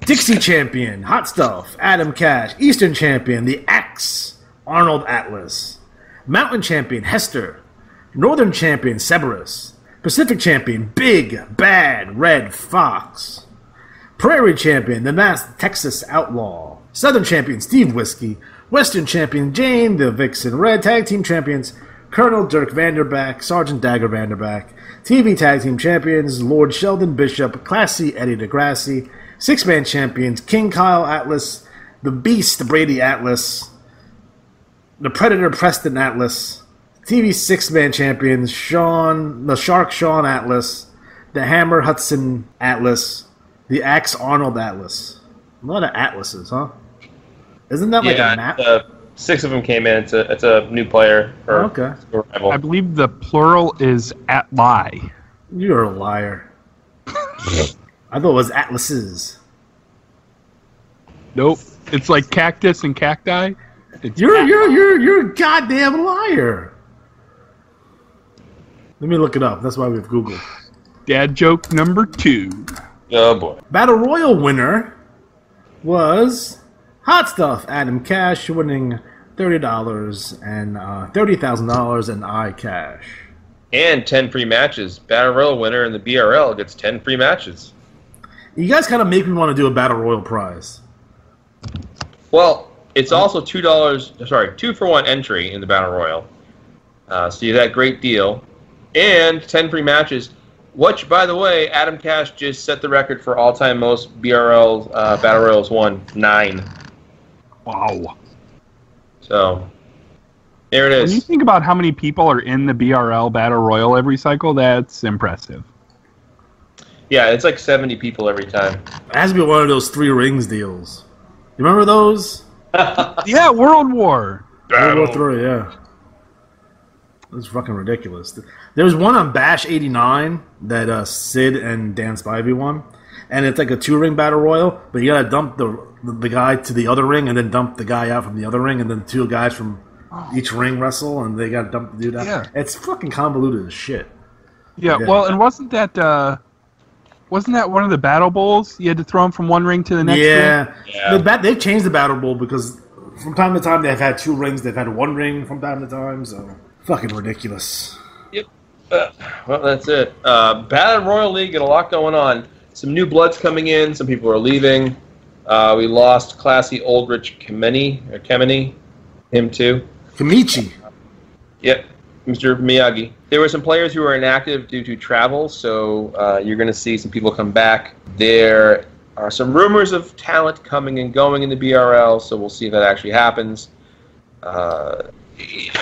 Dixie Champion Hot Stuff Adam Cash, Eastern Champion The Axe Arnold Atlas, Mountain Champion Hester, Northern Champion Cerberus, Pacific Champion Big Bad Red Fox, Prairie Champion The Masked Texas Outlaw, Southern Champion Steve Whiskey, Western Champion Jane the Vixen Red, Tag Team Champions Colonel Dirk Vanderback, Sergeant Dagger Vanderback, TV Tag Team Champions Lord Sheldon Bishop, Classy Eddie DeGrassi, Six-Man Champions King Kyle Atlas, The Beast Brady Atlas, The Predator Preston Atlas, TV Six-Man Champions the Shark Sean Atlas, The Hammer Hudson Atlas, The Axe Arnold Atlas. A lot of Atlases, huh? Isn't that like a map? 6 of them came in. It's a new player. Okay. I believe the plural is Atli. You're a liar. I thought it was Atlases. Nope. It's like cactus and cacti. You're a goddamn liar. Let me look it up. That's why we have Google. Dad joke number 2. Oh boy. Battle Royal winner was Hot Stuff Adam Cash, winning $30 and $30,000 in iCash. And 10 free matches. Battle Royal winner in the BRL gets 10 free matches. You guys kind of make me want to do a Battle Royal prize. Well, it's also $2. Sorry, 2-for-1 entry in the Battle Royal. So you have that great deal. And 10 free matches, which, by the way, Adam Cash just set the record for all-time most BRL Battle Royals won, 9. Wow. So, there it is. When you think about how many people are in the BRL Battle Royal every cycle, that's impressive. Yeah, it's like 70 people every time. It has to be one of those 3 rings deals. You remember those? Yeah, World War. World War III, yeah. It's fucking ridiculous. There was one on Bash 89 that Sid and Dan Spivey won, and it's like a 2-ring battle royal, but you gotta dump the guy to the other ring and then dump the guy out from the other ring, and then 2 guys from each ring wrestle, and they gotta dump the dude out. Yeah. It's fucking convoluted as shit. Yeah, well, and wasn't that one of the Battle Bowls? You had to throw them from one ring to the next ring? Yeah. They've changed the Battle Bowl because from time to time they've had 2 rings, they've had 1 ring from time to time, so fucking ridiculous. Yep. Well, that's it. Battle Royal League, got a lot going on. Some new bloods coming in. Some people are leaving. We lost Classy Oldrich Kemeny. Him too. Kamichi. Yep. Mr. Miyagi. There were some players who were inactive due to travel, so you're going to see some people come back. There are some rumors of talent coming and going in the BRL, so we'll see if that actually happens.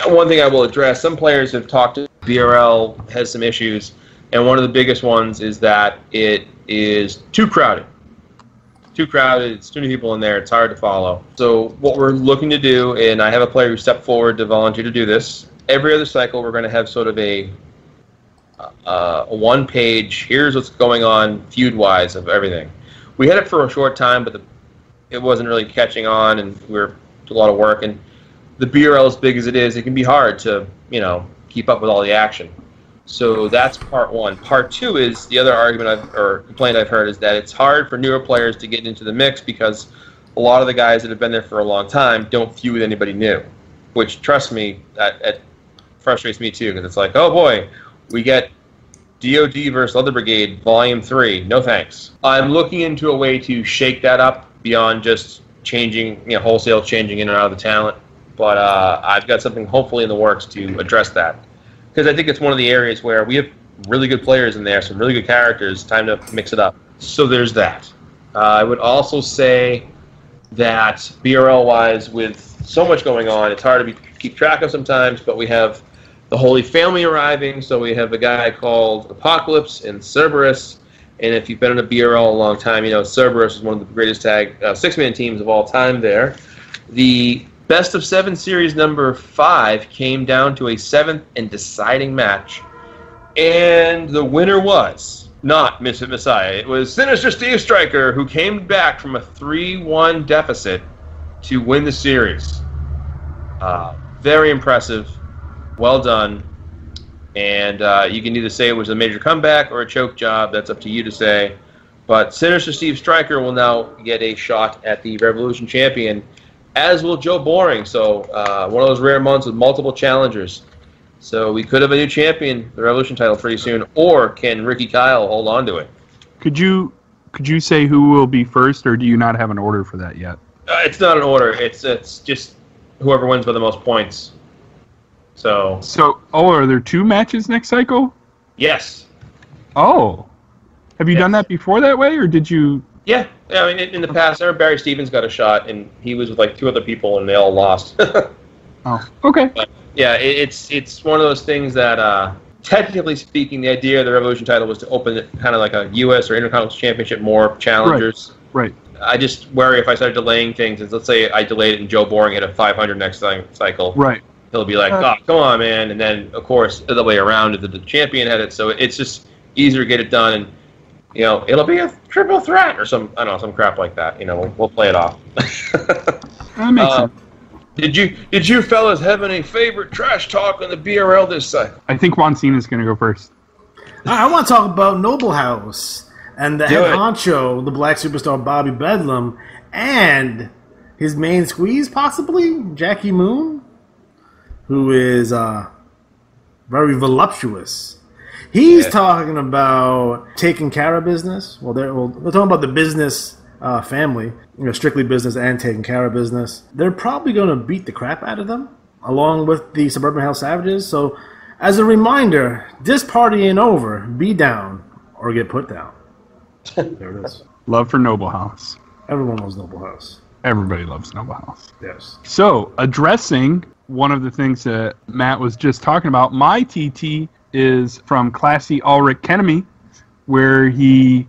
One thing I will address, some players have talked to BRL has some issues. And one of the biggest ones is that it is too crowded. Too crowded, it's too many people in there, it's hard to follow. So what we're looking to do, and I have a player who stepped forward to volunteer to do this, every other cycle we're going to have sort of a one-page, here's what's going on feud-wise of everything. We had it for a short time, but it wasn't really catching on, and we were doing a lot of work. And the BRL, as big as it is, it can be hard to, keep up with all the action. So that's part one. Part two is the other argument or complaint I've heard is that it's hard for newer players to get into the mix because a lot of the guys that have been there for a long time don't feud with anybody new, which, trust me, that frustrates me too, because it's like, oh boy, we get DOD versus Leather Brigade Volume 3. No thanks. I'm looking into a way to shake that up beyond just changing, wholesale changing in and out of the talent. But I've got something hopefully in the works to address that. Because I think it's one of the areas where we have really good players in there, some really good characters, time to mix it up. So there's that. I would also say that BRL-wise, with so much going on, it's hard to keep track of sometimes, but we have the Holy Family arriving, so we have a guy called Apocalypse and Cerberus, and if you've been in a BRL a long time, Cerberus is one of the greatest six-man teams of all time there. The Best of 7 Series number 5 came down to a 7th and deciding match, and the winner was not Misfit Messiah. It was Sinister Steve Stryker, who came back from a 3-1 deficit to win the series. Very impressive. Well done. And you can either say it was a major comeback or a choke job. That's up to you to say. But Sinister Steve Stryker will now get a shot at the Revolution Champion, as will Joe Boring. So one of those rare months with multiple challengers. So we could have a new champion, the Revolution title, pretty soon. Or can Ricky Kyle hold on to it? Could you say who will be first, or do you not have an order for that yet? It's not an order. It's just whoever wins by the most points. So are there 2 matches next cycle? Yes. Oh. Have you done that before that way, or did you... Yeah, I mean, in the past, Barry Stevens got a shot, and he was with like 2 other people, and they all lost. Oh, okay. But, yeah, it's one of those things that, technically speaking, the idea of the Revolution title was to open it kind of like a U.S. or Intercontinental Championship, more challengers. Right. I just worry if I started delaying things, let's say I delayed it and Joe Boring hit a 500 next cycle. Right. He'll be like, oh, come on, man. And then, of course, the other way around, the champion had it, so it's just easier to get it done, and it'll be a triple threat or some crap like that. We'll play it off. That makes sense. Did you fellas have any favorite trash talk on the BRL this cycle? I think Juan Cena is going to go first. I want to talk about Noble House and the head honcho, the Black Superstar Bobby Bedlam, and his main squeeze, possibly, Jackie Moon, who is very voluptuous. He's talking about taking care of business. Well, they're talking about the business family, strictly business and taking care of business. They're probably going to beat the crap out of them, along with the Suburban Hell Savages. So, as a reminder, this party ain't over. Be down or get put down. There it is. Love for Noble House. Everyone loves Noble House. Everybody loves Noble House. Yes. So, addressing one of the things that Matt was just talking about, my TT is from Classy Ulrich Kenemy, where he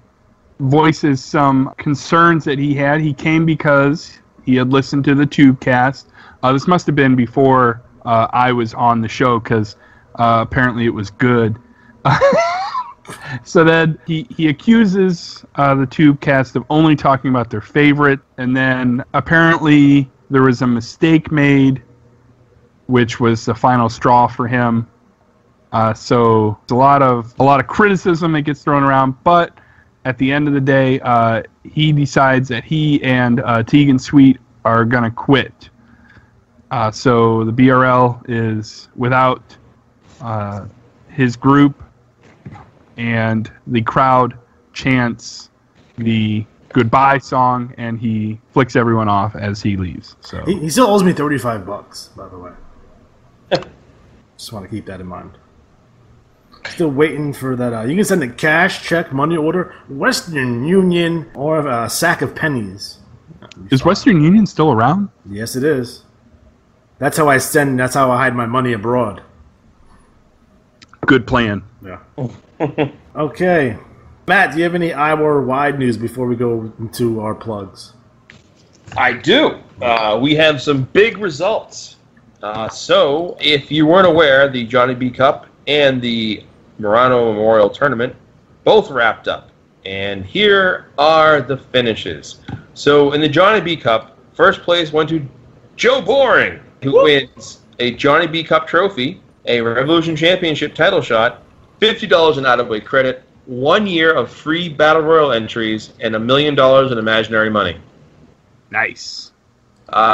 voices some concerns that he had. He came because he had listened to the Tubecast. This must have been before I was on the show, because apparently it was good. So then he accuses the Tubecast of only talking about their favorite, and then apparently there was a mistake made, which was the final straw for him. So it's a lot of criticism that gets thrown around, but at the end of the day, he decides that he and Tegan Sweet are going to quit. So the BRL is without his group, and the crowd chants the goodbye song, and he flicks everyone off as he leaves. So he still owes me $35, by the way. Just want to keep that in mind. Still waiting for that. You can send a cash, check, money order, Western Union, or a sack of pennies. Is Western Union still around? Yes, it is. That's how I hide my money abroad. Good plan. Yeah. Okay. Matt, do you have any IWAR wide news before we go into our plugs? I do. We have some big results. So, if you weren't aware, the Johnny B Cup and the Murano Memorial Tournament both wrapped up. And here are the finishes. So, in the Johnny B Cup, first place went to Joe Boring, who wins a Johnny B Cup trophy, a Revolution Championship title shot, $50 in out-of-way credit, 1 year of free Battle Royal entries, and $1 million in imaginary money. Nice.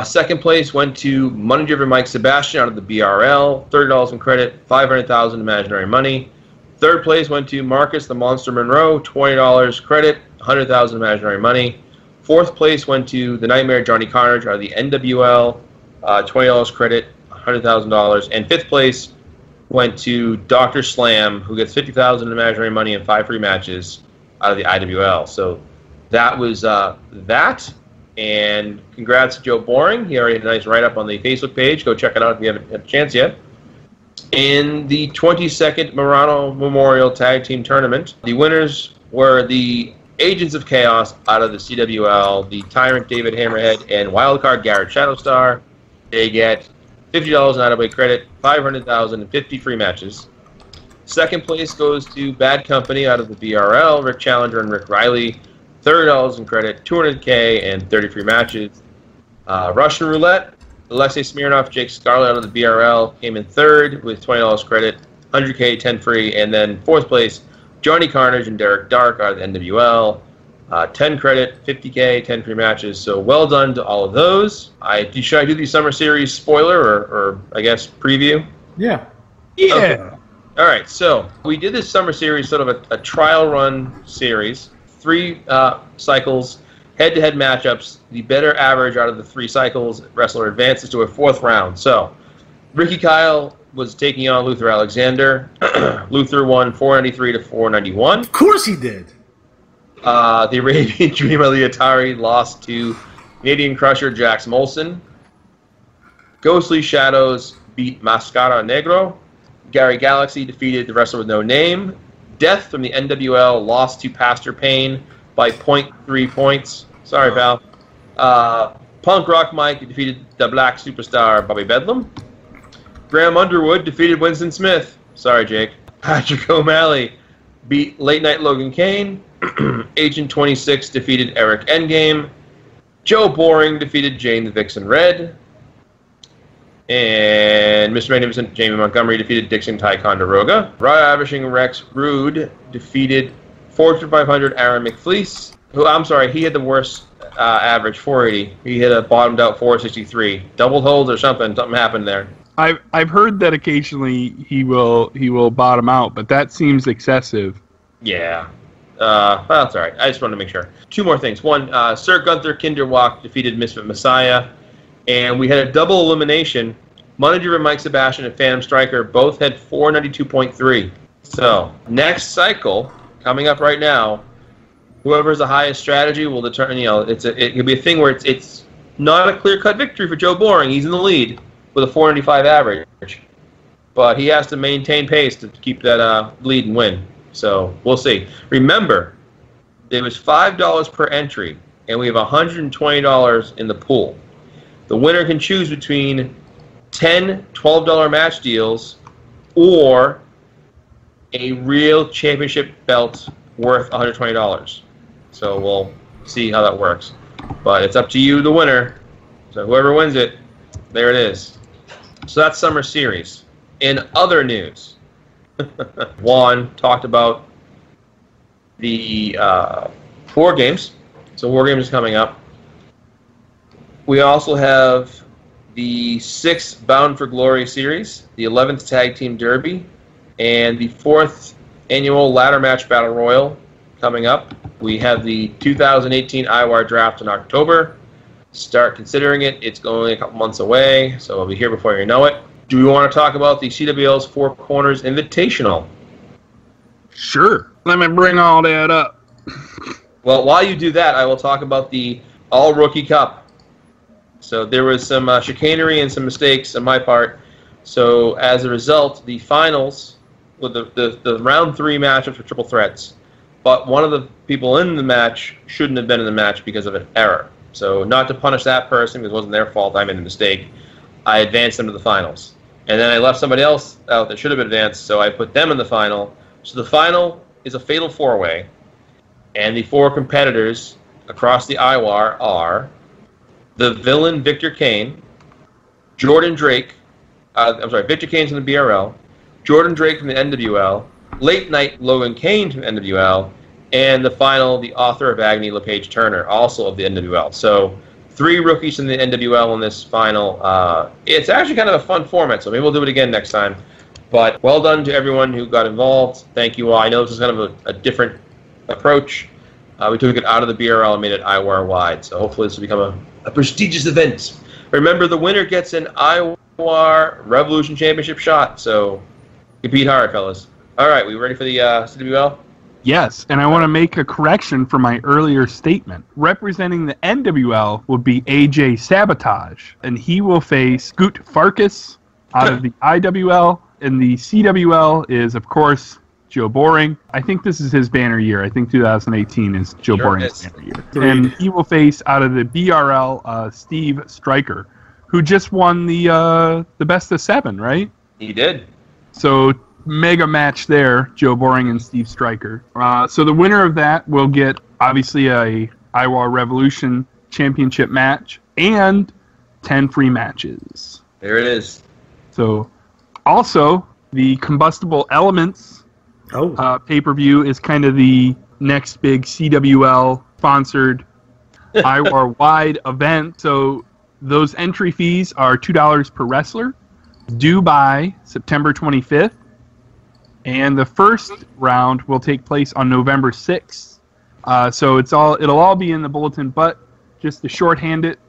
Second place went to Money Driver Mike Sebastian out of the BRL, $30 in credit, $500,000 imaginary money. Third place went to Marcus the Monster Monroe, $20 credit, $100,000 imaginary money. Fourth place went to the Nightmare Johnny Carnage out of the NWL, $20 credit, $100,000. And fifth place went to Dr. Slam, who gets $50,000 in imaginary money and 5 free matches out of the IWL. So that was that. And congrats to Joe Boring. He already had a nice write-up on the Facebook page. Go check it out if you haven't had a chance yet. In the 22nd Murano Memorial Tag Team Tournament, the winners were the Agents of Chaos out of the CWL, the Tyrant David Hammerhead, and Wildcard Garrett Shadowstar. They get $50 in out-of-way credit, $500,000 and 50 free matches. Second place goes to Bad Company out of the BRL, Rick Challenger and Rick Riley, $30 in credit, $200K, and 30 free matches. Russian Roulette, Alexei Smirnov, Jake Scarlett out of the BRL came in third with $20 credit, 100K, 10 free, and then fourth place, Johnny Carnage and Derek Dark out of the NWL, 10 credit, 50K, 10 free matches. So well done to all of those. Should I do the Summer Series spoiler or I guess preview? Yeah. Yeah. Okay. All right, so we did this Summer Series, sort of a trial run series, 3 cycles, head-to-head matchups. The better average out of the 3 cycles, wrestler advances to a 4th round. So Ricky Kyle was taking on Luther Alexander. Luther won 493 to 491. Of course he did. The Arabian Dream Aliatari lost to Canadian Crusher Jax Molson. Ghostly Shadows beat Mascara Negro. Gary Galaxy defeated the wrestler with no name. Death from the NWL lost to Pastor Payne by 0.3 points. Sorry, pal. Punk Rock Mike defeated the Black Superstar Bobby Bedlam. Graham Underwood defeated Winston Smith. Sorry, Jake. Patrick O'Malley beat Late Night Logan Kane. Agent 26 defeated Eric Endgame. Joe Boring defeated Jane the Vixen Red. And Mr. Magnificent Jamie Montgomery defeated Dixon Ty Condoroga. Raw Averaging Rex Rude defeated Fortune 500 Aaron McFleece. He had the worst average, 480. He hit a bottomed out 463. Double hold or something. Something happened there. I've heard that occasionally he will bottom out, but that seems excessive. Yeah. Well, that's all right. I just wanted to make sure. 2 more things. One, Sir Gunther Kinderwalk defeated Misfit Messiah. And we had a double elimination. Manager and Mike Sebastian and Phantom Striker both had 492.3. So, next cycle, coming up right now, whoever's the highest strategy will determine, it could be a thing where it's not a clear-cut victory for Joe Boring. He's in the lead with a 495 average. But he has to maintain pace to keep that lead and win. So, we'll see. Remember, there was $5 per entry, and we have $120 in the pool. The winner can choose between 10 $12 match deals or a real championship belt worth $120. So we'll see how that works. But it's up to you, the winner. So whoever wins it, there it is. So that's Summer Series. In other news, Juan talked about the War Games. So War Games is coming up. We also have the 6th Bound for Glory series, the 11th Tag Team Derby, and the 4th annual Ladder Match Battle Royal coming up. We have the 2018 IWAR Draft in October. Start considering it. It's only a couple months away, so it'll be here before you know it. Do we want to talk about the CWL's Four Corners Invitational? Sure. Let me bring all that up. Well, while you do that, I will talk about the All-Rookie Cup. So there was some chicanery and some mistakes on my part. So as a result, the finals with the round 3 matchups for triple threats, but one of the people in the match shouldn't have been in the match because of an error. So not to punish that person because it wasn't their fault, I made a mistake, I advanced them to the finals. And then I left somebody else out that should have been advanced, so I put them in the final. So the final is a fatal 4-way, and the 4 competitors across the IWAR are the villain Victor Kane, Jordan Drake, Victor Kane's from the BRL, Jordan Drake from the NWL, Late Night Logan Kane from the NWL, and the final, the author of Agony, LePage Turner, also of the NWL. So 3 rookies from the NWL in this final. It's actually kind of a fun format, so maybe we'll do it again next time. But well done to everyone who got involved. Thank you all. I know this is kind of a different approach. We took it out of the BRL and made it IWAR-wide, so hopefully this will become a prestigious event. Remember, the winner gets an IWAR Revolution Championship shot, so compete hard, fellas. All right, we ready for the CWL? Yes, and I want to make a correction for my earlier statement. Representing the NWL will be AJ Sabotage, and he will face Scoot Farkas out of the IWL, and the CWL is, of course, Joe Boring. I think this is his banner year. I think 2018 is Joe Boring's banner year. And he will face out of the BRL Steve Stryker, who just won the best of 7, right? He did. So mega match there, Joe Boring and Steve Stryker. So the winner of that will get obviously a IWAR Revolution Championship match and 10 free matches. There it is. So also the Combustible Elements pay-per-view is kind of the next big CWL sponsored IWAR wide event. So those entry fees are $2 per wrestler, due by September 25th. And the first round will take place on November 6th. So it'll all be in the bulletin, but just to shorthand it,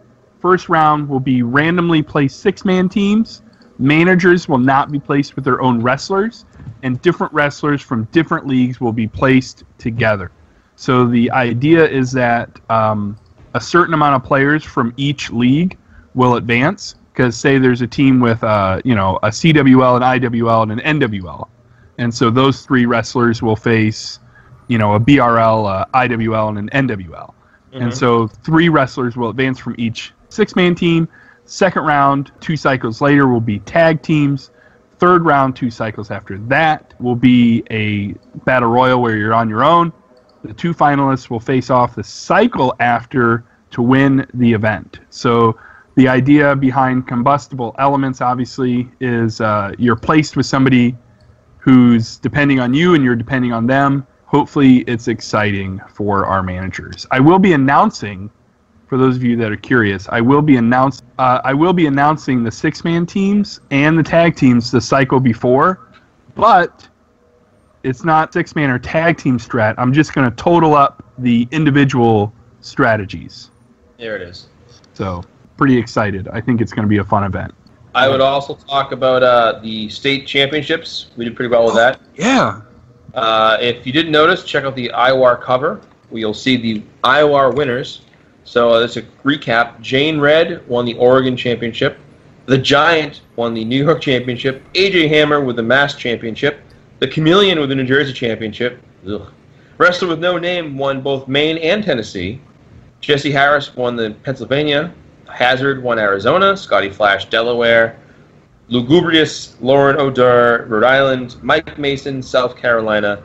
first round will be randomly placed 6-man teams. Managers will not be placed with their own wrestlers, and different wrestlers from different leagues will be placed together. So the idea is that a certain amount of players from each league will advance, because say there's a team with a CWL, an IWL, and an NWL. And so those 3 wrestlers will face, a BRL, IWL, and an NWL. Mm-hmm. And so 3 wrestlers will advance from each 6-man team. Second round, 2 cycles later, will be tag teams. Third round, 2 cycles after that, will be a battle royal where you're on your own. The 2 finalists will face off the cycle after to win the event. So the idea behind Combustible Elements, obviously, is you're placed with somebody who's depending on you and you're depending on them. Hopefully it's exciting for our managers. I will be announcing, for those of you that are curious, I will be announcing the 6-man teams and the tag teams the cycle before, but it's not 6-man or tag team strat. I'm just going to total up the individual strategies. There it is. So pretty excited. I think it's going to be a fun event. I would also talk about the state championships. We did pretty well with that. Yeah. If you didn't notice, check out the IWAR cover, where you'll see the IWAR winners. So that's a recap. Jane Red won the Oregon Championship. The Giant won the New York Championship. AJ Hammer with the Mass Championship. The Chameleon with the New Jersey Championship. Ugh. Wrestler with No Name won both Maine and Tennessee. Jesse Harris won the Pennsylvania. Hazard won Arizona. Scotty Flash, Delaware. Lugubrious, Lauren O'Dur, Rhode Island. Mike Mason, South Carolina.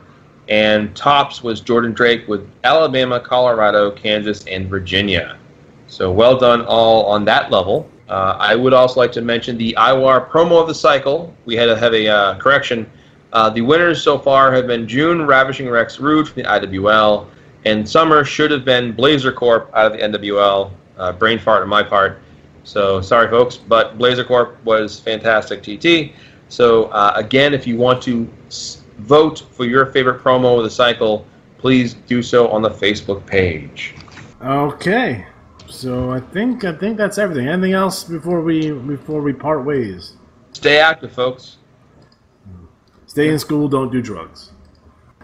And tops was Jordan Drake with Alabama, Colorado, Kansas, and Virginia. So well done all on that level. I would also like to mention the IWAR promo of the cycle. We had to have a correction. The winners so far have been June, Ravishing Rex Rude from the IWL, and Summer should have been Blazer Corp out of the NWL. Brain fart on my part. So sorry, folks, but Blazer Corp was fantastic, TT. So again, if you want to vote for your favorite promo of the cycle, please do so on the Facebook page. Okay, so I think that's everything. Anything else before we part ways? Stay active, folks. Stay in school. Don't do drugs.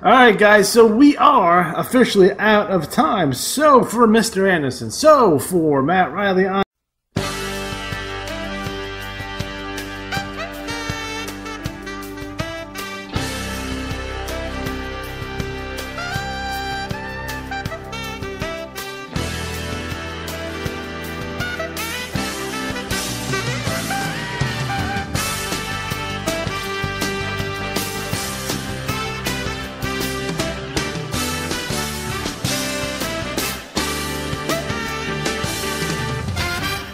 All right, guys. So we are officially out of time. So for Mr. Anderson, so for Matt Riley,